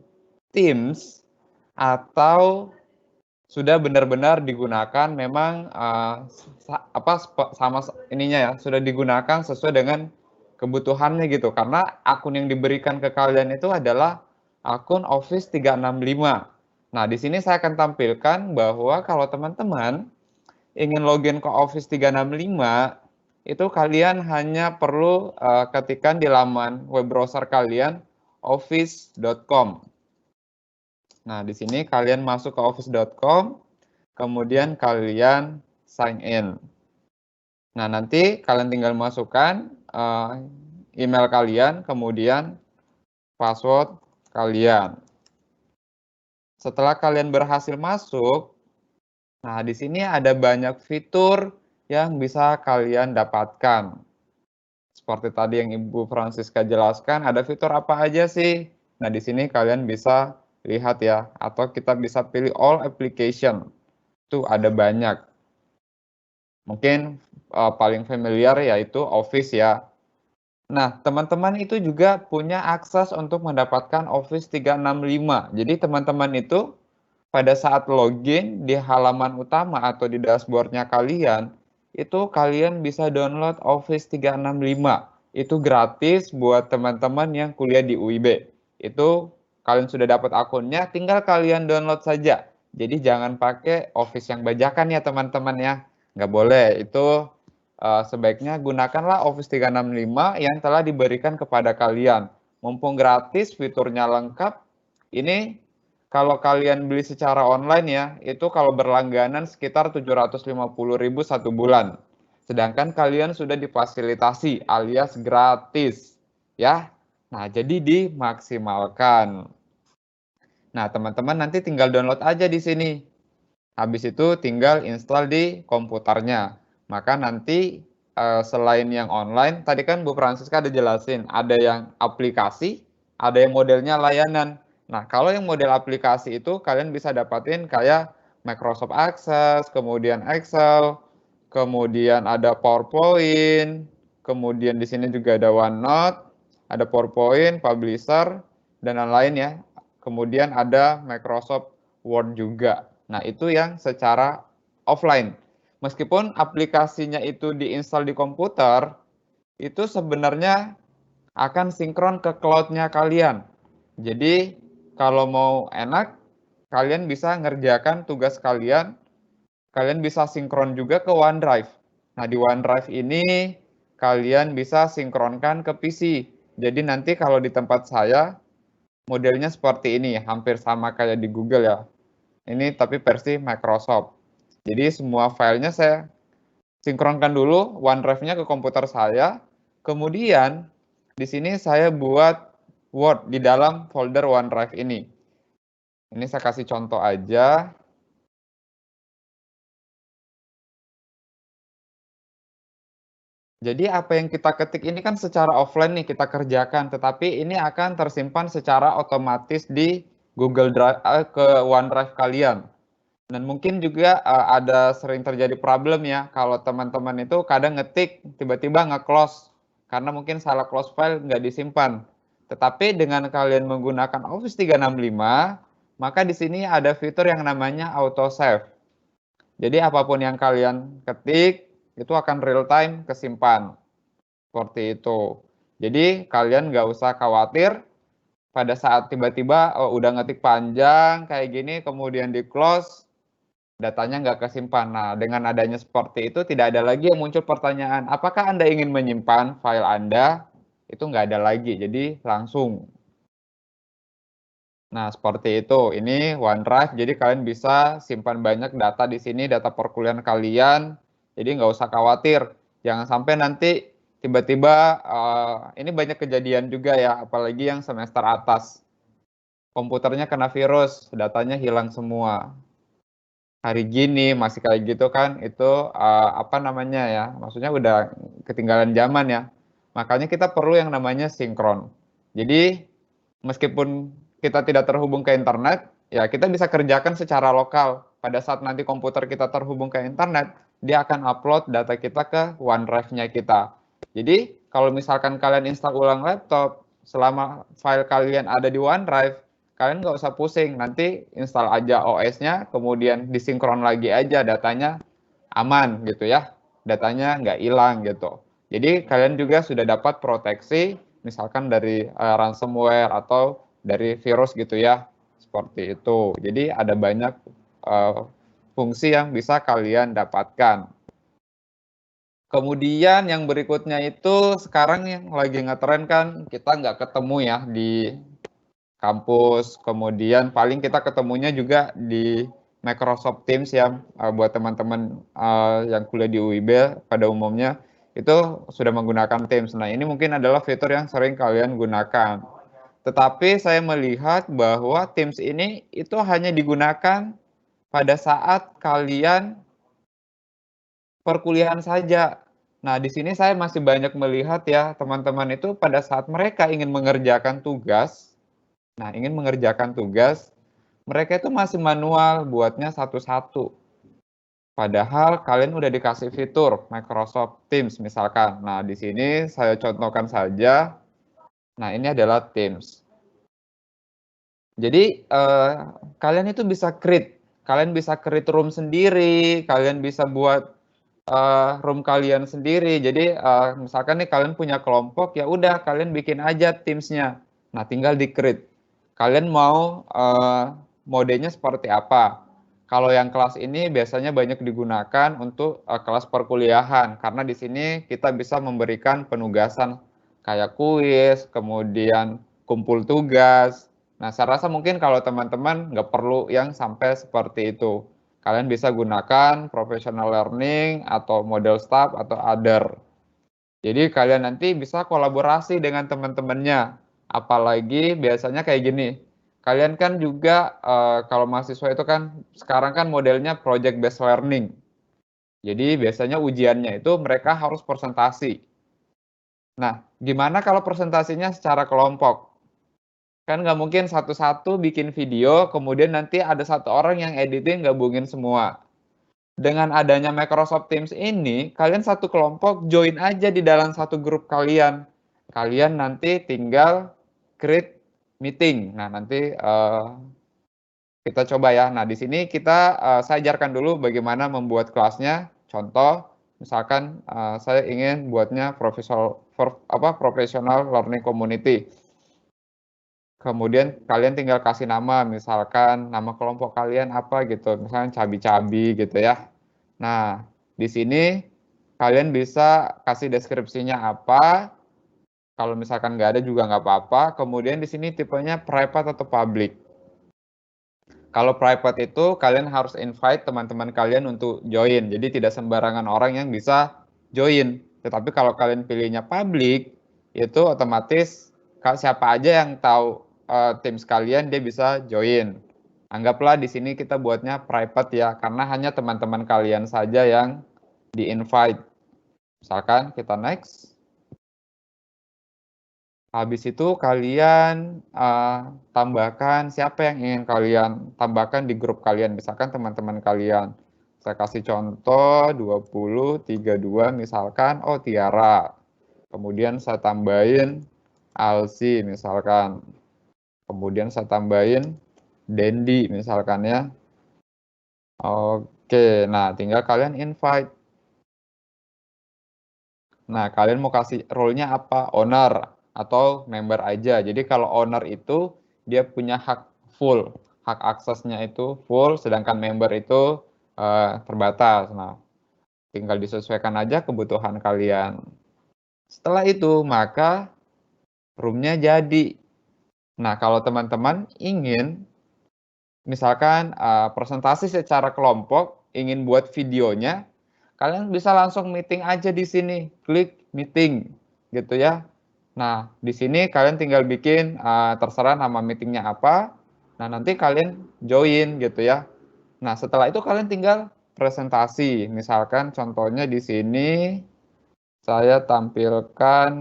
Teams atau sudah benar-benar digunakan memang sama ininya ya, sudah digunakan sesuai dengan kebutuhannya gitu. Karena akun yang diberikan ke kalian itu adalah akun Office 365. Nah, di sini saya akan tampilkan bahwa kalau teman-teman ingin login ke Office 365, itu kalian hanya perlu ketikkan di laman web browser kalian office.com. Nah, di sini kalian masuk ke office.com, kemudian kalian sign in. Nah, nanti kalian tinggal masukkan email kalian, kemudian password kalian. Setelah kalian berhasil masuk, nah di sini ada banyak fitur yang bisa kalian dapatkan. Seperti tadi yang Ibu Francisca jelaskan, ada fitur apa aja sih? Nah, di sini kalian bisa lihat ya, atau kita bisa pilih all application. Tuh ada banyak. Mungkin paling familiar yaitu Office ya. Nah, teman-teman itu juga punya akses untuk mendapatkan Office 365. Jadi teman-teman itu pada saat login di halaman utama atau di dashboardnya kalian, itu kalian bisa download Office 365. Itu gratis buat teman-teman yang kuliah di UIB. Itu kalian sudah dapat akunnya, tinggal kalian download saja. Jadi jangan pakai Office yang bajakan ya teman-teman ya. Nggak boleh, itu sebaiknya gunakanlah Office 365 yang telah diberikan kepada kalian. Mumpung gratis, fiturnya lengkap. Ini kalau kalian beli secara online ya, itu kalau berlangganan sekitar 750.000 satu bulan. Sedangkan kalian sudah difasilitasi alias gratis. Ya. Nah, jadi dimaksimalkan. Nah, teman-teman nanti tinggal download aja di sini. Habis itu tinggal install di komputernya. Maka nanti selain yang online, tadi kan Bu Francisca ada jelasin, ada yang aplikasi, ada yang modelnya layanan. Nah, kalau yang model aplikasi itu kalian bisa dapatin kayak Microsoft Access, kemudian Excel, kemudian ada PowerPoint, kemudian di sini juga ada OneNote, ada PowerPoint, Publisher, dan lain-lain ya. Kemudian ada Microsoft Word juga. Nah, itu yang secara offline. Meskipun aplikasinya itu diinstal di komputer, itu sebenarnya akan sinkron ke cloud-nya kalian. Jadi, kalau mau enak, kalian bisa ngerjakan tugas kalian kalian bisa sinkron juga ke OneDrive. Nah, di OneDrive ini kalian bisa sinkronkan ke PC. Jadi nanti kalau di tempat saya, modelnya seperti ini, hampir sama kayak di Google ya. Ini tapi versi Microsoft. Jadi semua filenya saya sinkronkan dulu OneDrive-nya ke komputer saya. Kemudian di sini saya buat Word di dalam folder OneDrive ini. Ini saya kasih contoh aja. Jadi apa yang kita ketik ini kan secara offline nih kita kerjakan, tetapi ini akan tersimpan secara otomatis di Google Drive ke OneDrive kalian. Dan mungkin juga ada sering terjadi problem ya, kalau teman-teman itu kadang ngetik tiba-tiba nge-close karena mungkin salah close file nggak disimpan. Tetapi dengan kalian menggunakan Office 365, maka di sini ada fitur yang namanya auto save. Jadi apapun yang kalian ketik itu akan real time kesimpan. Seperti itu. Jadi kalian nggak usah khawatir pada saat tiba-tiba udah ngetik panjang kayak gini kemudian di close datanya nggak kesimpan. Nah, dengan adanya seperti itu tidak ada lagi yang muncul pertanyaan, apakah Anda ingin menyimpan file Anda? Itu nggak ada lagi, jadi langsung. Nah, seperti itu. Ini OneDrive, jadi kalian bisa simpan banyak data di sini, data perkuliahan kalian. Jadi nggak usah khawatir. Jangan sampai nanti tiba-tiba, ini banyak kejadian juga ya, apalagi yang semester atas. Komputernya kena virus, datanya hilang semua. Hari gini masih kayak gitu kan, itu apa namanya ya, maksudnya udah ketinggalan zaman ya. Makanya kita perlu yang namanya sinkron. Jadi meskipun kita tidak terhubung ke internet, ya kita bisa kerjakan secara lokal. Pada saat nanti komputer kita terhubung ke internet, dia akan upload data kita ke OneDrive-nya kita. Jadi kalau misalkan kalian install ulang laptop, selama file kalian ada di OneDrive, kalian nggak usah pusing, nanti install aja OS-nya, kemudian disinkron lagi aja, datanya aman gitu ya, datanya nggak hilang gitu. Jadi kalian juga sudah dapat proteksi, misalkan dari ransomware atau dari virus gitu ya, seperti itu. Jadi ada banyak fungsi yang bisa kalian dapatkan. Kemudian yang berikutnya itu sekarang yang lagi ngetren kan kita nggak ketemu ya di kampus, kemudian paling kita ketemunya juga di Microsoft Teams ya, buat teman-teman yang kuliah di UIB pada umumnya itu sudah menggunakan Teams. Nah, ini mungkin adalah fitur yang sering kalian gunakan. Tetapi saya melihat bahwa Teams ini itu hanya digunakan pada saat kalian perkuliahan saja. Nah, di sini saya masih banyak melihat ya, teman-teman itu pada saat mereka ingin mengerjakan tugas, mereka itu masih manual buatnya satu-satu. Padahal kalian udah dikasih fitur Microsoft Teams misalkan. Nah, di sini saya contohkan saja. Nah, ini adalah Teams. Jadi kalian itu bisa create room sendiri, kalian bisa buat room kalian sendiri. Jadi misalkan nih kalian punya kelompok, ya udah kalian bikin aja Teams-nya. Nah, tinggal di create. Kalian mau modenya seperti apa? Kalau yang kelas ini biasanya banyak digunakan untuk kelas perkuliahan, karena di sini kita bisa memberikan penugasan kayak kuis, kemudian kumpul tugas. Nah, saya rasa mungkin kalau teman-teman nggak perlu yang sampai seperti itu. Kalian bisa gunakan professional learning atau model staff atau other. Jadi kalian nanti bisa kolaborasi dengan teman-temannya. Apalagi biasanya kayak gini. Kalian kan juga kalau mahasiswa itu kan sekarang kan modelnya project based learning. Jadi biasanya ujiannya itu mereka harus presentasi. Nah, gimana kalau presentasinya secara kelompok? Kan nggak mungkin satu-satu bikin video, kemudian nanti ada satu orang yang editing gabungin semua. Dengan adanya Microsoft Teams ini, kalian satu kelompok join aja di dalam satu grup kalian. Kalian nanti tinggal create meeting. Nah, nanti kita coba ya. Nah, di sini saya ajarkan dulu bagaimana membuat kelasnya. Contoh, misalkan saya ingin buatnya professional learning community. Kemudian kalian tinggal kasih nama, misalkan nama kelompok kalian apa gitu, misalkan cabi-cabi gitu ya. Nah, di sini kalian bisa kasih deskripsinya apa. Kalau misalkan nggak ada juga nggak apa-apa. Kemudian di sini tipenya private atau public. Kalau private itu kalian harus invite teman-teman kalian untuk join. Jadi tidak sembarangan orang yang bisa join. Tetapi kalau kalian pilihnya public, itu otomatis siapa aja yang tahu tim sekalian dia bisa join. Anggaplah di sini kita buatnya private ya, karena hanya teman-teman kalian saja yang di-invite. Misalkan kita next. Habis itu kalian tambahkan siapa yang ingin kalian tambahkan di grup kalian. Misalkan teman-teman kalian. Saya kasih contoh 20, 32 misalkan, oh Tiara. Kemudian saya tambahin Alsi misalkan. Kemudian saya tambahin Dendi misalkan ya. Oke, nah tinggal kalian invite. Nah, kalian mau kasih role-nya apa? Owner atau member aja. Jadi kalau owner itu dia punya hak full, hak aksesnya itu full, sedangkan member itu terbatas. Nah, tinggal disesuaikan aja kebutuhan kalian. Setelah itu, maka room-nya jadi. Nah, kalau teman-teman ingin, misalkan presentasi secara kelompok, ingin buat videonya, kalian bisa langsung meeting aja di sini, klik meeting, gitu ya. Nah, di sini kalian tinggal bikin terserah nama meetingnya apa. Nah, nanti kalian join gitu ya. Nah, setelah itu kalian tinggal presentasi. Misalkan contohnya di sini saya tampilkan,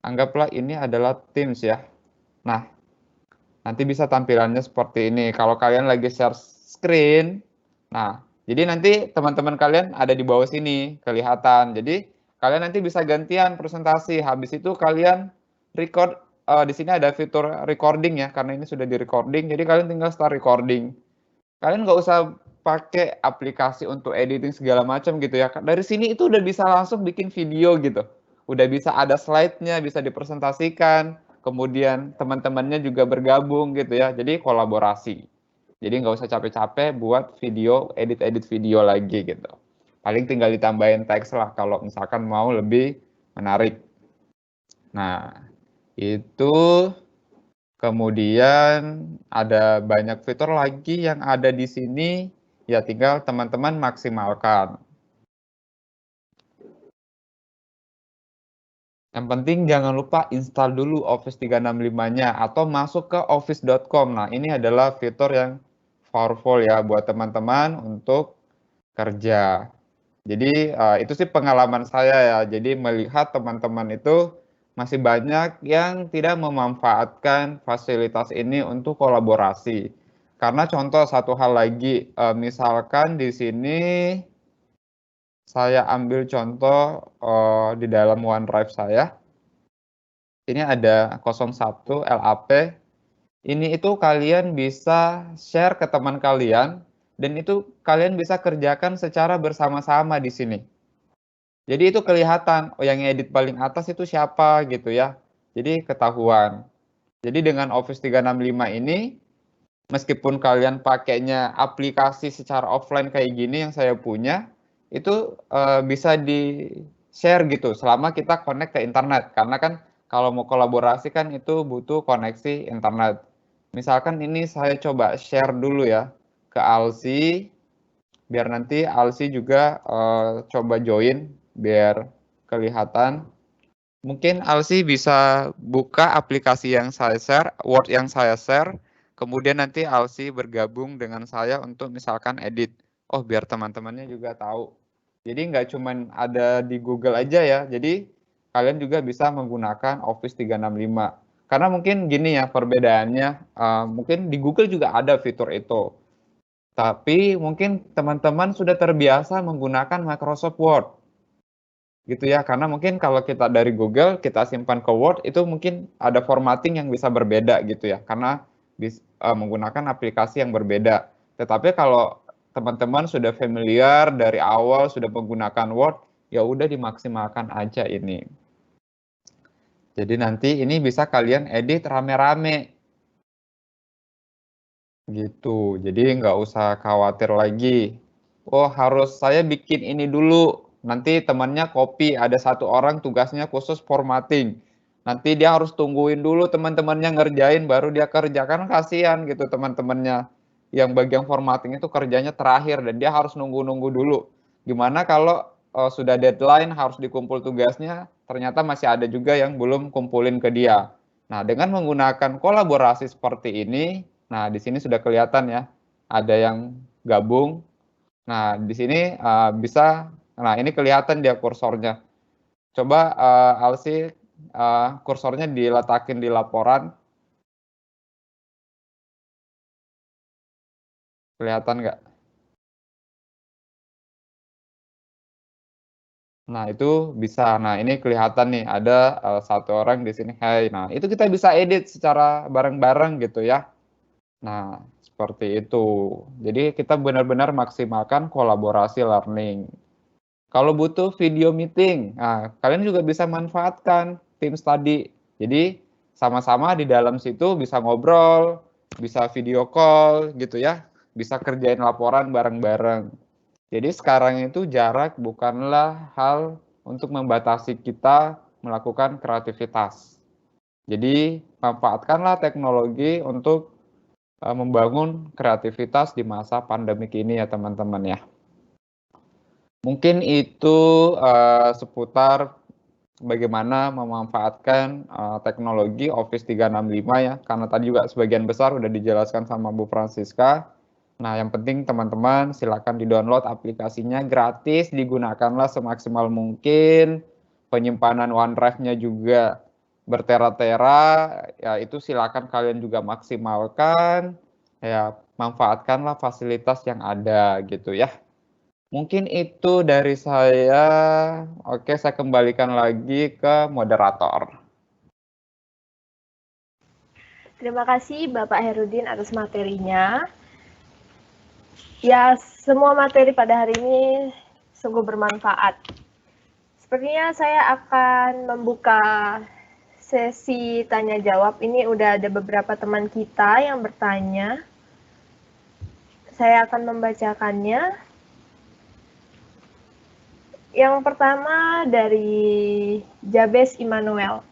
anggaplah ini adalah Teams ya. Nah, nanti bisa tampilannya seperti ini. Kalau kalian lagi share screen, nah, jadi nanti teman-teman kalian ada di bawah sini, kelihatan. Jadi, kalian nanti bisa gantian presentasi. Habis itu kalian record, di sini ada fitur recording ya, karena ini sudah di recording. Jadi, kalian tinggal start recording. Kalian nggak usah pakai aplikasi untuk editing segala macam gitu ya. Dari sini itu udah bisa langsung bikin video gitu. Udah bisa ada slide-nya, bisa dipresentasikan. Kemudian teman-temannya juga bergabung gitu ya. Jadi kolaborasi. Jadi nggak usah capek-capek buat video, edit-edit video lagi gitu. Paling tinggal ditambahin teks lah kalau misalkan mau lebih menarik. Nah, itu kemudian ada banyak fitur lagi yang ada di sini, ya tinggal teman-teman maksimalkan. Yang penting jangan lupa install dulu Office 365-nya atau masuk ke office.com. Nah, ini adalah fitur yang powerful ya buat teman-teman untuk kerja. Jadi itu sih pengalaman saya ya. Jadi melihat teman-teman itu masih banyak yang tidak memanfaatkan fasilitas ini untuk kolaborasi. Karena contoh satu hal lagi, misalkan di sini saya ambil contoh di dalam OneDrive saya. Ini ada 01 LAP. Ini itu kalian bisa share ke teman kalian dan itu kalian bisa kerjakan secara bersama-sama di sini. Jadi itu kelihatan, oh yang edit paling atas itu siapa gitu ya. Jadi ketahuan. Jadi dengan Office 365 ini, meskipun kalian pakainya aplikasi secara offline kayak gini yang saya punya, itu bisa di-share gitu selama kita connect ke internet. Karena kan kalau mau kolaborasi kan itu butuh koneksi internet. Misalkan ini saya coba share dulu ya ke Alsi, biar nanti Alsi juga coba join biar kelihatan. Mungkin Alsi bisa buka aplikasi yang saya share, Word yang saya share, kemudian nanti Alsi bergabung dengan saya untuk misalkan edit. Oh, biar teman-temannya juga tahu. Jadi nggak cuma ada di Google aja ya, jadi kalian juga bisa menggunakan Office 365. Karena mungkin gini ya perbedaannya, mungkin di Google juga ada fitur itu. Tapi mungkin teman-teman sudah terbiasa menggunakan Microsoft Word. Gitu ya, karena mungkin kalau kita dari Google, kita simpan ke Word, itu mungkin ada formatting yang bisa berbeda gitu ya, karena menggunakan aplikasi yang berbeda. Tetapi kalau teman-teman sudah familiar dari awal, sudah menggunakan Word, ya udah dimaksimalkan aja ini. Jadi nanti ini bisa kalian edit rame-rame. Gitu, jadi nggak usah khawatir lagi. oh harus saya bikin ini dulu, nanti temannya copy, ada satu orang tugasnya khusus formatting. Nanti dia harus tungguin dulu teman-temannya ngerjain baru dia kerjakan, kasihan gitu teman-temannya. Yang bagian formatting itu kerjanya terakhir dan dia harus nunggu-nunggu dulu. Gimana kalau sudah deadline harus dikumpul tugasnya, ternyata masih ada juga yang belum kumpulin ke dia. Nah, dengan menggunakan kolaborasi seperti ini, nah di sini sudah kelihatan ya, ada yang gabung. Nah, di sini bisa, nah ini kelihatan dia kursornya. Coba Alsi, kursornya diletakin di laporan. Kelihatan nggak? Nah, itu bisa. Nah, ini kelihatan nih ada satu orang di sini. Hai. Nah, itu kita bisa edit secara bareng-bareng gitu ya. Nah, seperti itu. Jadi kita benar-benar maksimalkan kolaborasi learning. Kalau butuh video meeting, nah, kalian juga bisa manfaatkan tim study. Jadi sama-sama di dalam situ bisa ngobrol, bisa video call gitu ya, bisa kerjain laporan bareng-bareng. Jadi sekarang itu jarak bukanlah hal untuk membatasi kita melakukan kreativitas. Jadi manfaatkanlah teknologi untuk membangun kreativitas di masa pandemik ini ya teman-teman ya. Mungkin itu seputar bagaimana memanfaatkan teknologi Office 365 ya, karena tadi juga sebagian besar udah dijelaskan sama Bu Francisca. Nah, yang penting teman-teman silakan di-download aplikasinya gratis, digunakanlah semaksimal mungkin. Penyimpanan OneDrive-nya juga bertera-tera, ya itu silakan kalian juga maksimalkan. Ya, manfaatkanlah fasilitas yang ada gitu ya. Mungkin itu dari saya. Oke, saya kembalikan lagi ke moderator. Terima kasih Bapak Herudin atas materinya. Ya, semua materi pada hari ini sungguh bermanfaat. Sepertinya saya akan membuka sesi tanya jawab. Ini udah ada beberapa teman kita yang bertanya. Saya akan membacakannya. Yang pertama dari Jabes Immanuel.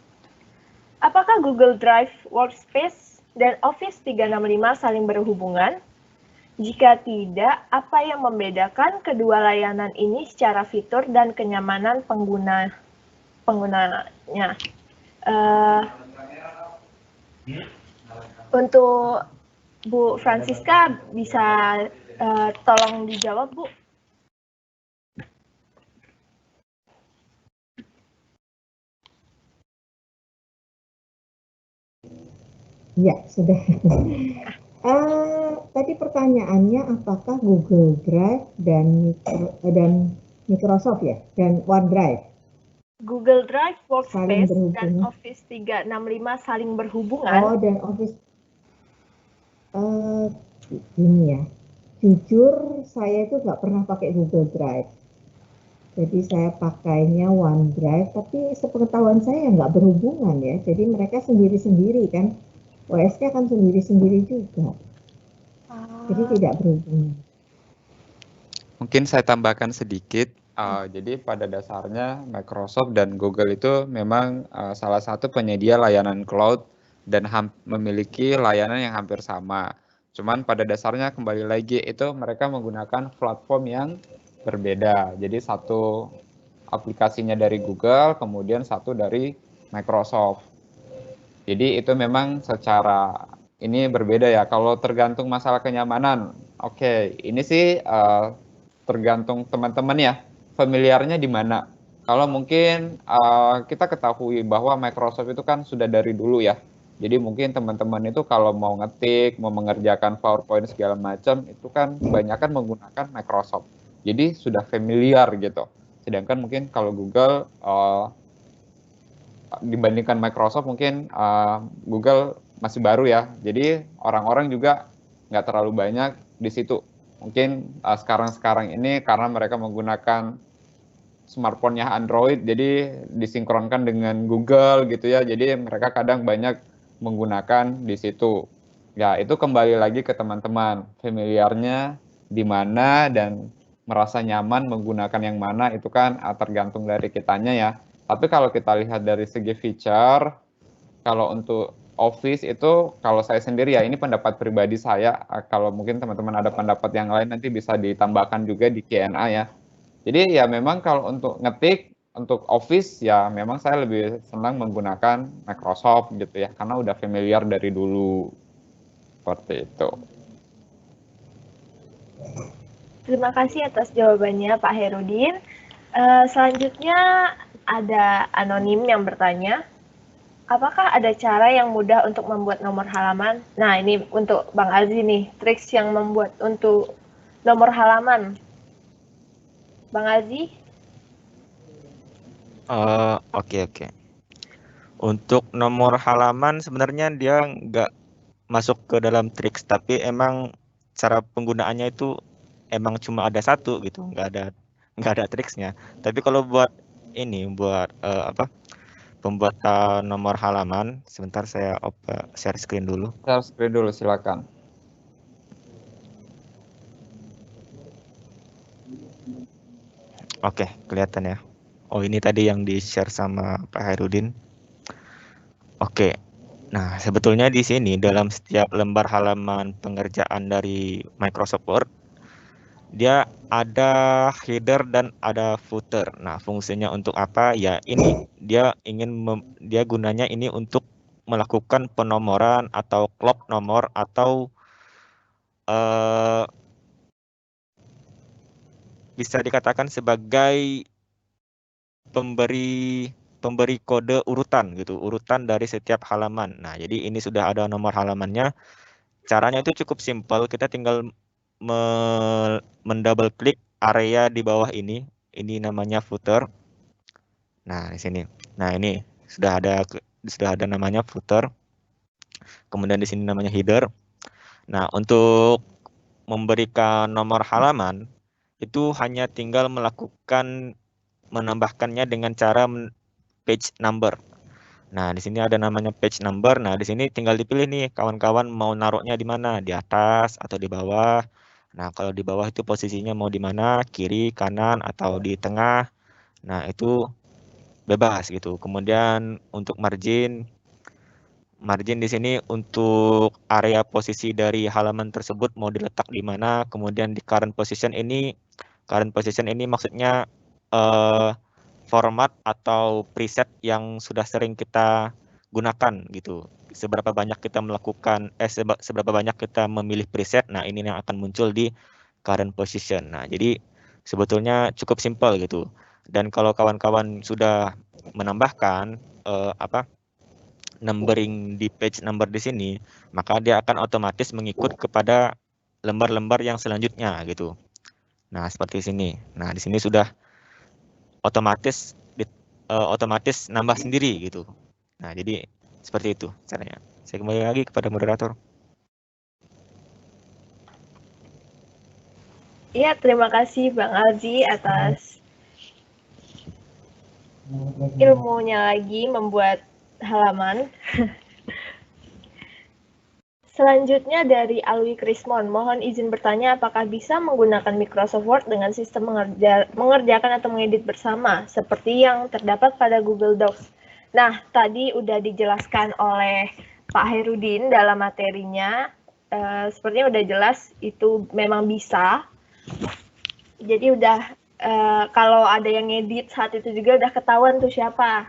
Apakah Google Drive Workspace dan Office 365 saling berhubungan? Jika tidak, apa yang membedakan kedua layanan ini secara fitur dan kenyamanan penggunanya? Untuk Bu Francisca bisa tolong dijawab, Bu? Ya, sudah. Tadi pertanyaannya apakah Google Drive dan Microsoft ya, dan OneDrive Google Drive saling Workspace dan berhubungan? Office 365 saling berhubungan? Oh, dan Office ini ya. Jujur saya itu nggak pernah pakai Google Drive. Jadi saya pakainya OneDrive, tapi sepengetahuan saya nggak berhubungan ya. Jadi mereka sendiri-sendiri kan. OS-nya kan sendiri-sendiri juga. Jadi tidak berhubungan. Mungkin saya tambahkan sedikit. Jadi pada dasarnya Microsoft dan Google itu memang salah satu penyedia layanan cloud dan memiliki layanan yang hampir sama. Cuman pada dasarnya kembali lagi itu mereka menggunakan platform yang berbeda. Jadi satu aplikasinya dari Google, kemudian satu dari Microsoft. Jadi itu memang secara ini berbeda ya. Kalau tergantung masalah kenyamanan, oke, ini sih tergantung teman-teman ya, familiarnya di mana. Kalau mungkin kita ketahui bahwa Microsoft itu kan sudah dari dulu ya. Jadi mungkin teman-teman itu kalau mau ngetik, mau mengerjakan PowerPoint segala macam, itu kan kebanyakan menggunakan Microsoft. Jadi sudah familiar gitu. Sedangkan mungkin kalau Google dibandingkan Microsoft mungkin Google masih baru ya. Jadi orang-orang juga nggak terlalu banyak di situ. Mungkin sekarang ini karena mereka menggunakan smartphone-nya Android, jadi disinkronkan dengan Google gitu ya. Jadi mereka kadang banyak menggunakan di situ. Ya, itu kembali lagi ke teman-teman, familiarnya di mana dan merasa nyaman menggunakan yang mana itu kan tergantung dari kitanya ya. Tapi kalau kita lihat dari segi feature, kalau untuk Office itu kalau saya sendiri ya, ini pendapat pribadi saya, kalau mungkin teman-teman ada pendapat yang lain nanti bisa ditambahkan juga di Q&A ya. Jadi ya memang kalau untuk ngetik, untuk Office ya memang saya lebih senang menggunakan Microsoft gitu ya, karena udah familiar dari dulu. Seperti itu. Terima kasih atas jawabannya Pak Herudin. Selanjutnya ada anonim yang bertanya, apakah ada cara yang mudah untuk membuat nomor halaman? Nah, ini untuk Bang Aziz nih, triks yang membuat untuk nomor halaman. Bang Aziz? Oke. Untuk nomor halaman sebenarnya dia nggak masuk ke dalam triks, tapi emang cara penggunaannya itu emang cuma ada satu gitu, nggak ada triksnya. Tapi kalau buat ini, buat pembuatan nomor halaman, sebentar saya share screen dulu. Share screen dulu, silakan. Oke, kelihatan ya. Oh, ini tadi yang di-share sama Pak Hairudin. Oke. Nah, sebetulnya di sini dalam setiap lembar halaman pengerjaan dari Microsoft Word, dia ada header dan ada footer. Nah, fungsinya untuk apa? Ya, ini dia gunanya ini untuk melakukan penomoran atau clock nomor atau bisa dikatakan sebagai pemberi kode urutan gitu, urutan dari setiap halaman. Nah, jadi ini sudah ada nomor halamannya. Caranya itu cukup simpel, kita tinggal mendouble klik area di bawah ini namanya footer. Nah, di sini. Nah, ini sudah ada namanya footer. Kemudian di sini namanya header. Nah, untuk memberikan nomor halaman itu hanya tinggal menambahkannya dengan cara page number. Nah, di sini ada namanya page number. Nah, di sini tinggal dipilih nih kawan-kawan mau naruhnya di mana, di atas atau di bawah. Nah, kalau di bawah itu posisinya mau di mana, kiri, kanan atau di tengah. Nah, itu bebas gitu. Kemudian untuk margin di sini untuk area posisi dari halaman tersebut mau diletak di mana. Kemudian di current position ini maksudnya format atau preset yang sudah sering kita gunakan gitu. Seberapa banyak kita memilih preset, nah ini yang akan muncul di current position. Nah, jadi sebetulnya cukup simpel gitu. Dan kalau kawan-kawan sudah menambahkan numbering di page number di sini, maka dia akan otomatis mengikut kepada lembar-lembar yang selanjutnya gitu. Nah, seperti sini. Nah, di sini sudah otomatis nambah sendiri gitu. Nah, jadi seperti itu caranya. Saya kembali lagi kepada moderator. Iya, terima kasih Bang Alzi atas ilmunya lagi membuat halaman. Selanjutnya dari Alwi Krismon, mohon izin bertanya apakah bisa menggunakan Microsoft Word dengan sistem mengerjakan atau mengedit bersama, seperti yang terdapat pada Google Docs. Nah, tadi udah dijelaskan oleh Pak Herudin dalam materinya, sepertinya udah jelas itu memang bisa. Jadi udah, kalau ada yang ngedit saat itu juga udah ketahuan tuh siapa.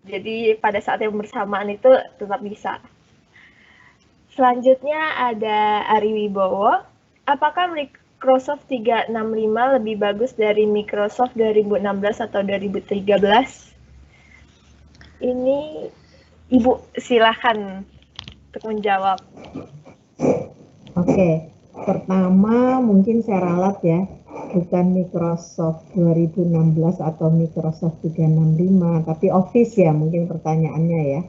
Jadi pada saat yang bersamaan itu tetap bisa. Selanjutnya ada Ari Wibowo. Apakah Microsoft 365 lebih bagus dari Microsoft 2016 atau 2013? Ini Ibu silahkan untuk menjawab. Oke, pertama mungkin saya ralat ya, bukan Microsoft 2016 atau Microsoft 365, tapi Office ya mungkin pertanyaannya ya.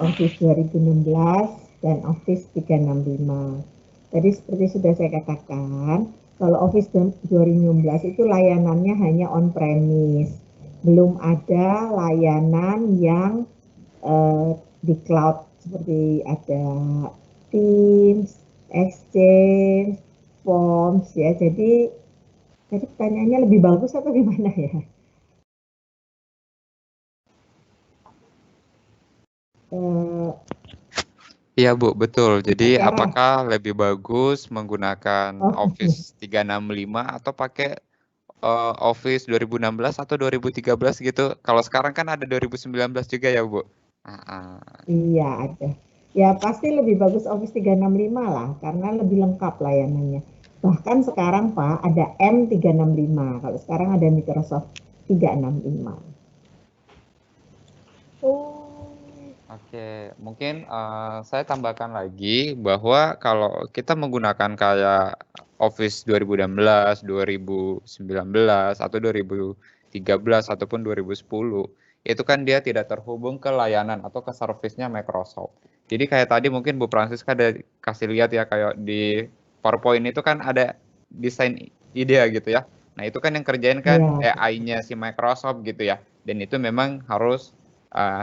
Office 2016 dan Office 365. Tadi seperti sudah saya katakan, kalau Office 2016 itu layanannya hanya on-premise. Belum ada layanan yang di cloud seperti ada Teams, Exchange, Forms ya. Jadi Jadi pertanyaannya lebih bagus atau gimana ya? Iya Bu, betul. Jadi Secara, apakah lebih bagus menggunakan oh, Office 365 atau pakai Office 2016 atau 2013 gitu? Kalau sekarang kan ada 2019 juga ya Bu. iya ada. Ya pasti lebih bagus Office 365 lah, karena lebih lengkap layanannya. Bahkan sekarang Pak, ada M365. Kalau sekarang ada Microsoft 365. Oh, Oke, mungkin saya tambahkan lagi bahwa kalau kita menggunakan kayak Office 2016, 2019, atau 2013, ataupun 2010, itu kan dia tidak terhubung ke layanan atau ke service-nya Microsoft. Jadi kayak tadi mungkin Bu Francisca ada kasih lihat ya, kayak di PowerPoint itu kan ada desain ide gitu ya. Nah itu kan yang kerjain kan Iya, AI-nya si Microsoft gitu ya. Dan itu memang harus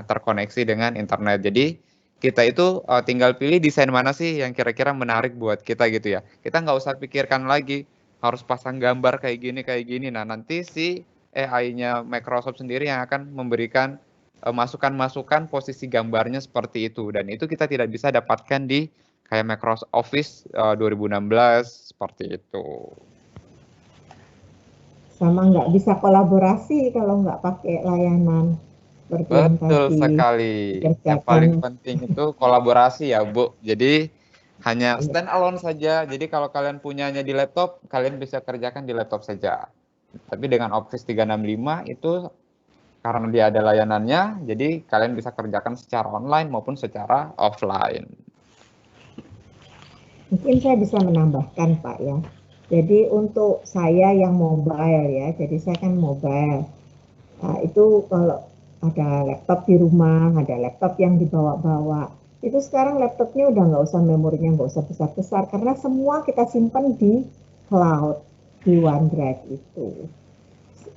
terkoneksi dengan internet. Jadi kita itu tinggal pilih desain mana sih yang kira-kira menarik buat kita gitu ya. Kita nggak usah pikirkan lagi harus pasang gambar kayak gini. Nah nanti si AI-nya Microsoft sendiri yang akan memberikan masukan-masukan posisi gambarnya seperti itu. Dan itu kita tidak bisa dapatkan di kayak Microsoft Office 2016 seperti itu. sama nggak bisa kolaborasi kalau nggak pakai layanan seperti yang Betul tadi sekali. Yang paling dikerjakan. penting itu kolaborasi ya, Bu. Jadi hanya Iya. stand alone saja. Jadi kalau kalian punyanya di laptop, kalian bisa kerjakan di laptop saja. Tapi dengan Office 365 itu karena dia ada layanannya, jadi kalian bisa kerjakan secara online maupun secara offline. Mungkin saya bisa menambahkan Pak ya. Jadi untuk saya yang mobile ya, jadi saya kan mobile. Nah, itu kalau ada laptop di rumah, ada laptop yang dibawa-bawa. Itu sekarang laptopnya udah nggak usah memorinya, nggak usah besar-besar, karena semua kita simpan di cloud, di OneDrive itu.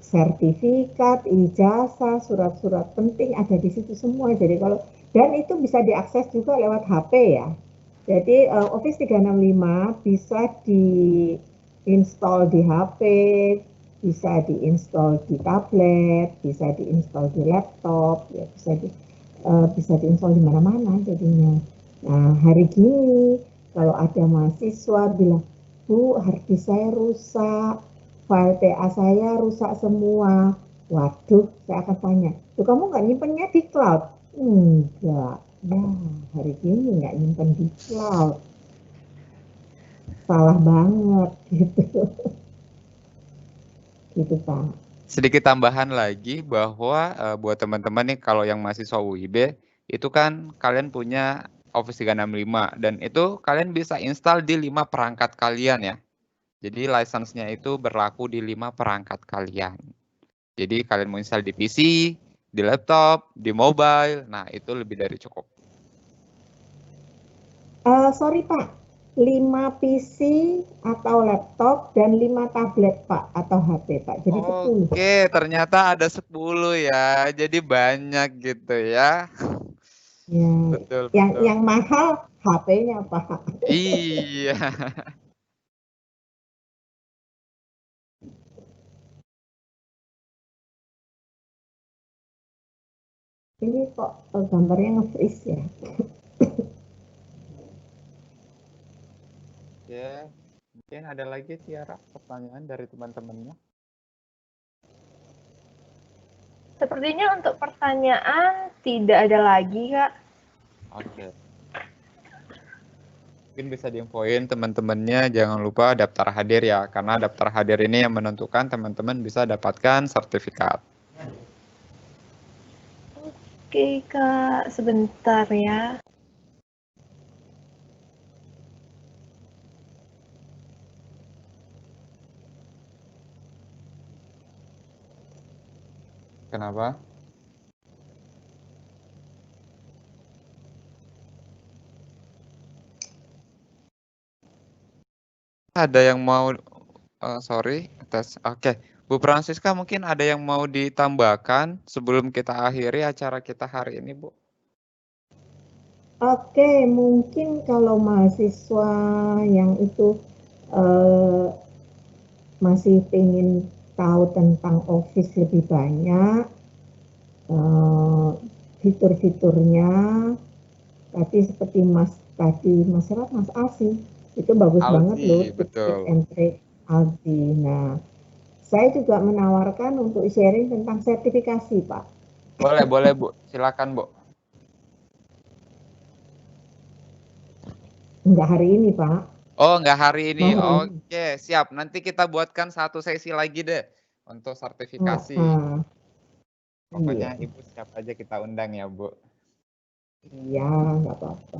Sertifikat, ijazah, surat-surat penting ada di situ semua. Jadi kalau dan itu bisa diakses juga lewat HP ya. Jadi Office 365 bisa diinstal di HP, bisa diinstal di tablet, bisa diinstal di laptop, ya bisa diinstal di mana-mana jadinya. Nah, hari ini kalau ada mahasiswa bilang, Bu, hard disk saya rusak, file TA saya rusak semua. Waduh, saya akan tanya, tuh kamu nggak nyimpennya di cloud? Enggak. Nah, hari ini nggak nyimpen di cloud. Salah banget gitu. Gitu, Pak. Sedikit tambahan lagi bahwa buat teman-teman nih kalau yang mahasiswa UIB itu kan kalian punya Office 365 dan itu kalian bisa install di 5 perangkat kalian ya. Jadi license-nya itu berlaku di 5 perangkat kalian. Jadi kalian mau install di PC, di laptop, di mobile, nah itu lebih dari cukup. Sorry Pak, 5 PC atau laptop dan 5 tablet Pak atau HP Pak. Jadi 10. Oke, ternyata ada 10 ya. Jadi banyak gitu ya. Ya, Betul, yang betul. yang mahal HP-nya Pak. Iya. Ini kok gambarnya nge-freeze ya. Ya, mungkin ada lagi Tiara pertanyaan dari teman-temannya. sepertinya untuk pertanyaan tidak ada lagi, Kak. Oke. Mungkin bisa diinfoin teman-temannya jangan lupa daftar hadir ya, karena daftar hadir ini yang menentukan teman-teman bisa dapatkan sertifikat. Oke, Kak. Sebentar ya. Kenapa? Ada yang mau sorry, tes. Oke. Bu Francisca mungkin ada yang mau ditambahkan sebelum kita akhiri acara kita hari ini, Bu? Oke, mungkin kalau mahasiswa yang itu eh, masih ingin tahu tentang Office lebih banyak, fitur-fiturnya, tadi seperti Mas Asi, itu bagus banget loh, Alzi, tips betul. and trick Alzi. Nah, saya juga menawarkan untuk sharing tentang sertifikasi, Pak. Boleh Bu, silakan Bu. Enggak hari ini, Pak. Oh, nggak hari ini. Hari ini. Oke, siap. Nanti kita buatkan satu sesi lagi deh untuk sertifikasi. Pokoknya Iya, Ibu siap aja kita undang ya, Bu. iya, nggak apa-apa.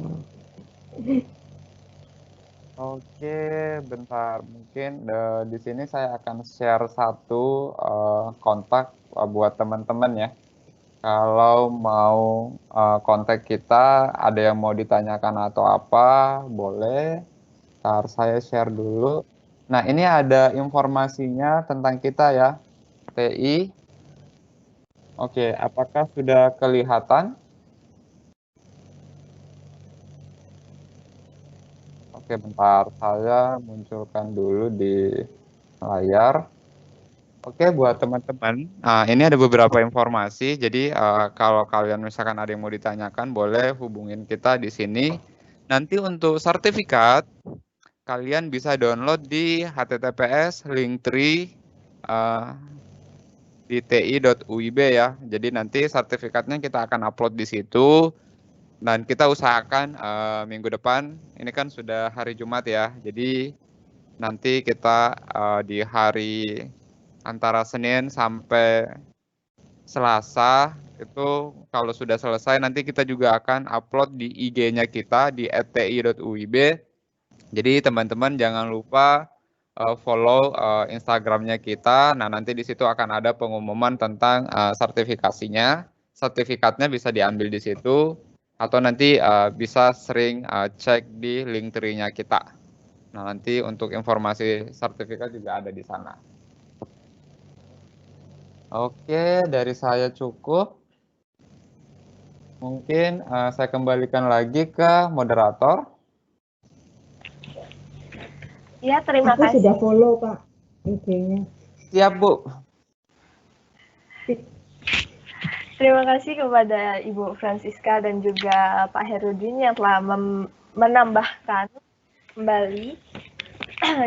Oke, bentar. Mungkin di sini saya akan share satu kontak buat teman-teman ya. Kalau mau kontak kita, ada yang mau ditanyakan atau apa, boleh. Ntar saya share dulu. Nah, ini ada informasinya tentang kita ya, TI. Oke, apakah sudah kelihatan? Oke, bentar. Saya munculkan dulu di layar. Oke, buat teman-teman, ini ada beberapa informasi. Jadi, kalau kalian misalkan ada yang mau ditanyakan, boleh hubungin kita di sini. Nanti untuk sertifikat, kalian bisa download di https://linktree di ti.uib ya. Jadi nanti sertifikatnya kita akan upload di situ. Dan kita usahakan minggu depan, ini kan sudah hari Jumat ya. Jadi nanti kita di hari antara Senin sampai Selasa itu kalau sudah selesai nanti kita juga akan upload di IG-nya kita di @ti.uib. Jadi teman-teman jangan lupa follow Instagramnya kita. Nah nanti di situ akan ada pengumuman tentang sertifikasinya. Sertifikatnya bisa diambil di situ atau nanti bisa sering cek di Linktree-nya kita. Nah nanti untuk informasi sertifikat juga ada di sana. Oke, dari saya cukup. Mungkin saya kembalikan lagi ke moderator. Ya, terima Aku kasih. sudah follow, Pak, IG-nya. Siap, Bu. Terima kasih kepada Ibu Francisca dan juga Pak Herudin yang telah menambahkan kembali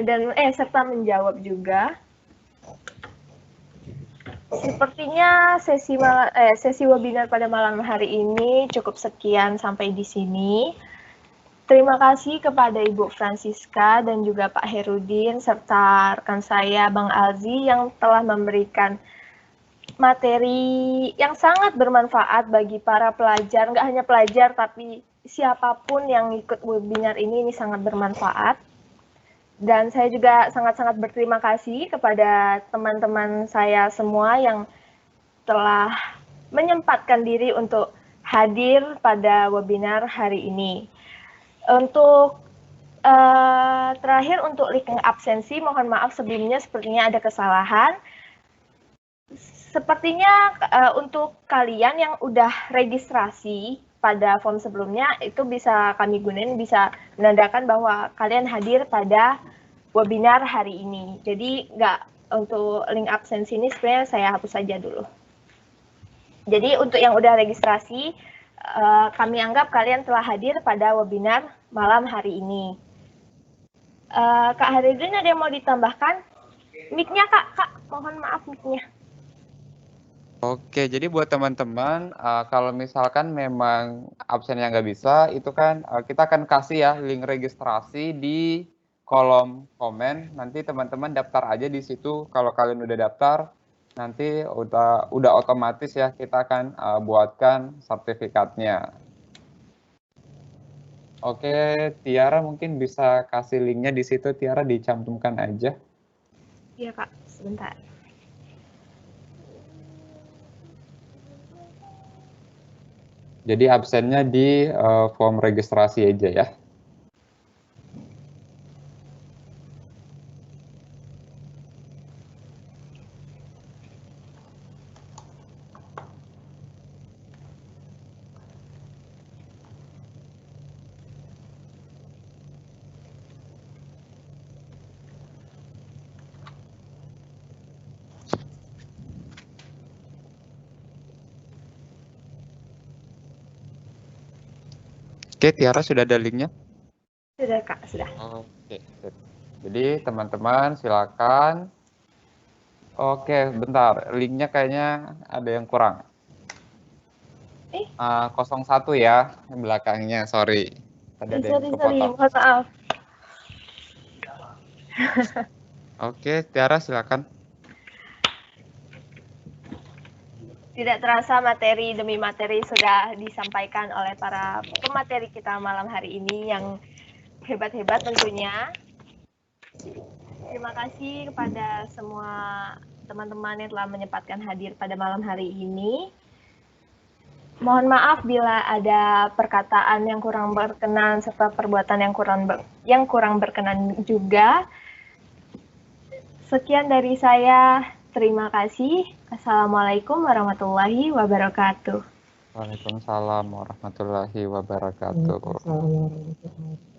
dan serta menjawab juga. Sepertinya sesi webinar pada malam hari ini cukup sekian sampai di sini. Terima kasih kepada Ibu Francisca dan juga Pak Herudin serta rekan saya Bang Alzi yang telah memberikan materi yang sangat bermanfaat bagi para pelajar, nggak hanya pelajar tapi siapapun yang ikut webinar ini sangat bermanfaat. Dan saya juga sangat-sangat berterima kasih kepada teman-teman saya semua yang telah menyempatkan diri untuk hadir pada webinar hari ini. Untuk terakhir untuk link absensi, mohon maaf sebelumnya sepertinya ada kesalahan. Sepertinya untuk kalian yang udah registrasi pada form sebelumnya, itu bisa kami gunain, bisa menandakan bahwa kalian hadir pada webinar hari ini. Jadi nggak untuk link absensi ini sebenarnya saya hapus saja dulu. Jadi untuk yang udah registrasi, kami anggap kalian telah hadir pada webinar malam hari ini. Kak Haridin ada yang mau ditambahkan? Mic-nya Kak, mohon maaf mic-nya. Oke, jadi buat teman-teman, kalau misalkan memang absennya nggak bisa, itu kan kita akan kasih ya link registrasi di kolom komen. Nanti teman-teman daftar aja di situ. Kalau kalian udah daftar, nanti udah otomatis ya kita akan buatkan sertifikatnya. Oke, Tiara mungkin bisa kasih linknya di situ. Tiara dicantumkan aja. Iya Kak, sebentar. Jadi absennya di form registrasi aja ya. Oke, Tiara sudah ada linknya? Sudah Kak, sudah. Oke, sip. Jadi teman-teman silakan. Oke, bentar. Linknya kayaknya ada yang kurang. 01 ya belakangnya, sorry. Tadi ada yang Sorry, kepotong. mohon maaf. Oke, Tiara silakan. Tidak terasa materi demi materi sudah disampaikan oleh para pemateri kita malam hari ini yang hebat-hebat tentunya. Terima kasih kepada semua teman-teman yang telah menyempatkan hadir pada malam hari ini. Mohon maaf bila ada perkataan yang kurang berkenan serta perbuatan yang kurang berkenan juga. Sekian dari saya. Terima kasih. Assalamualaikum warahmatullahi wabarakatuh. Waalaikumsalam warahmatullahi wabarakatuh. Waalaikumsalam warahmatullahi wabarakatuh.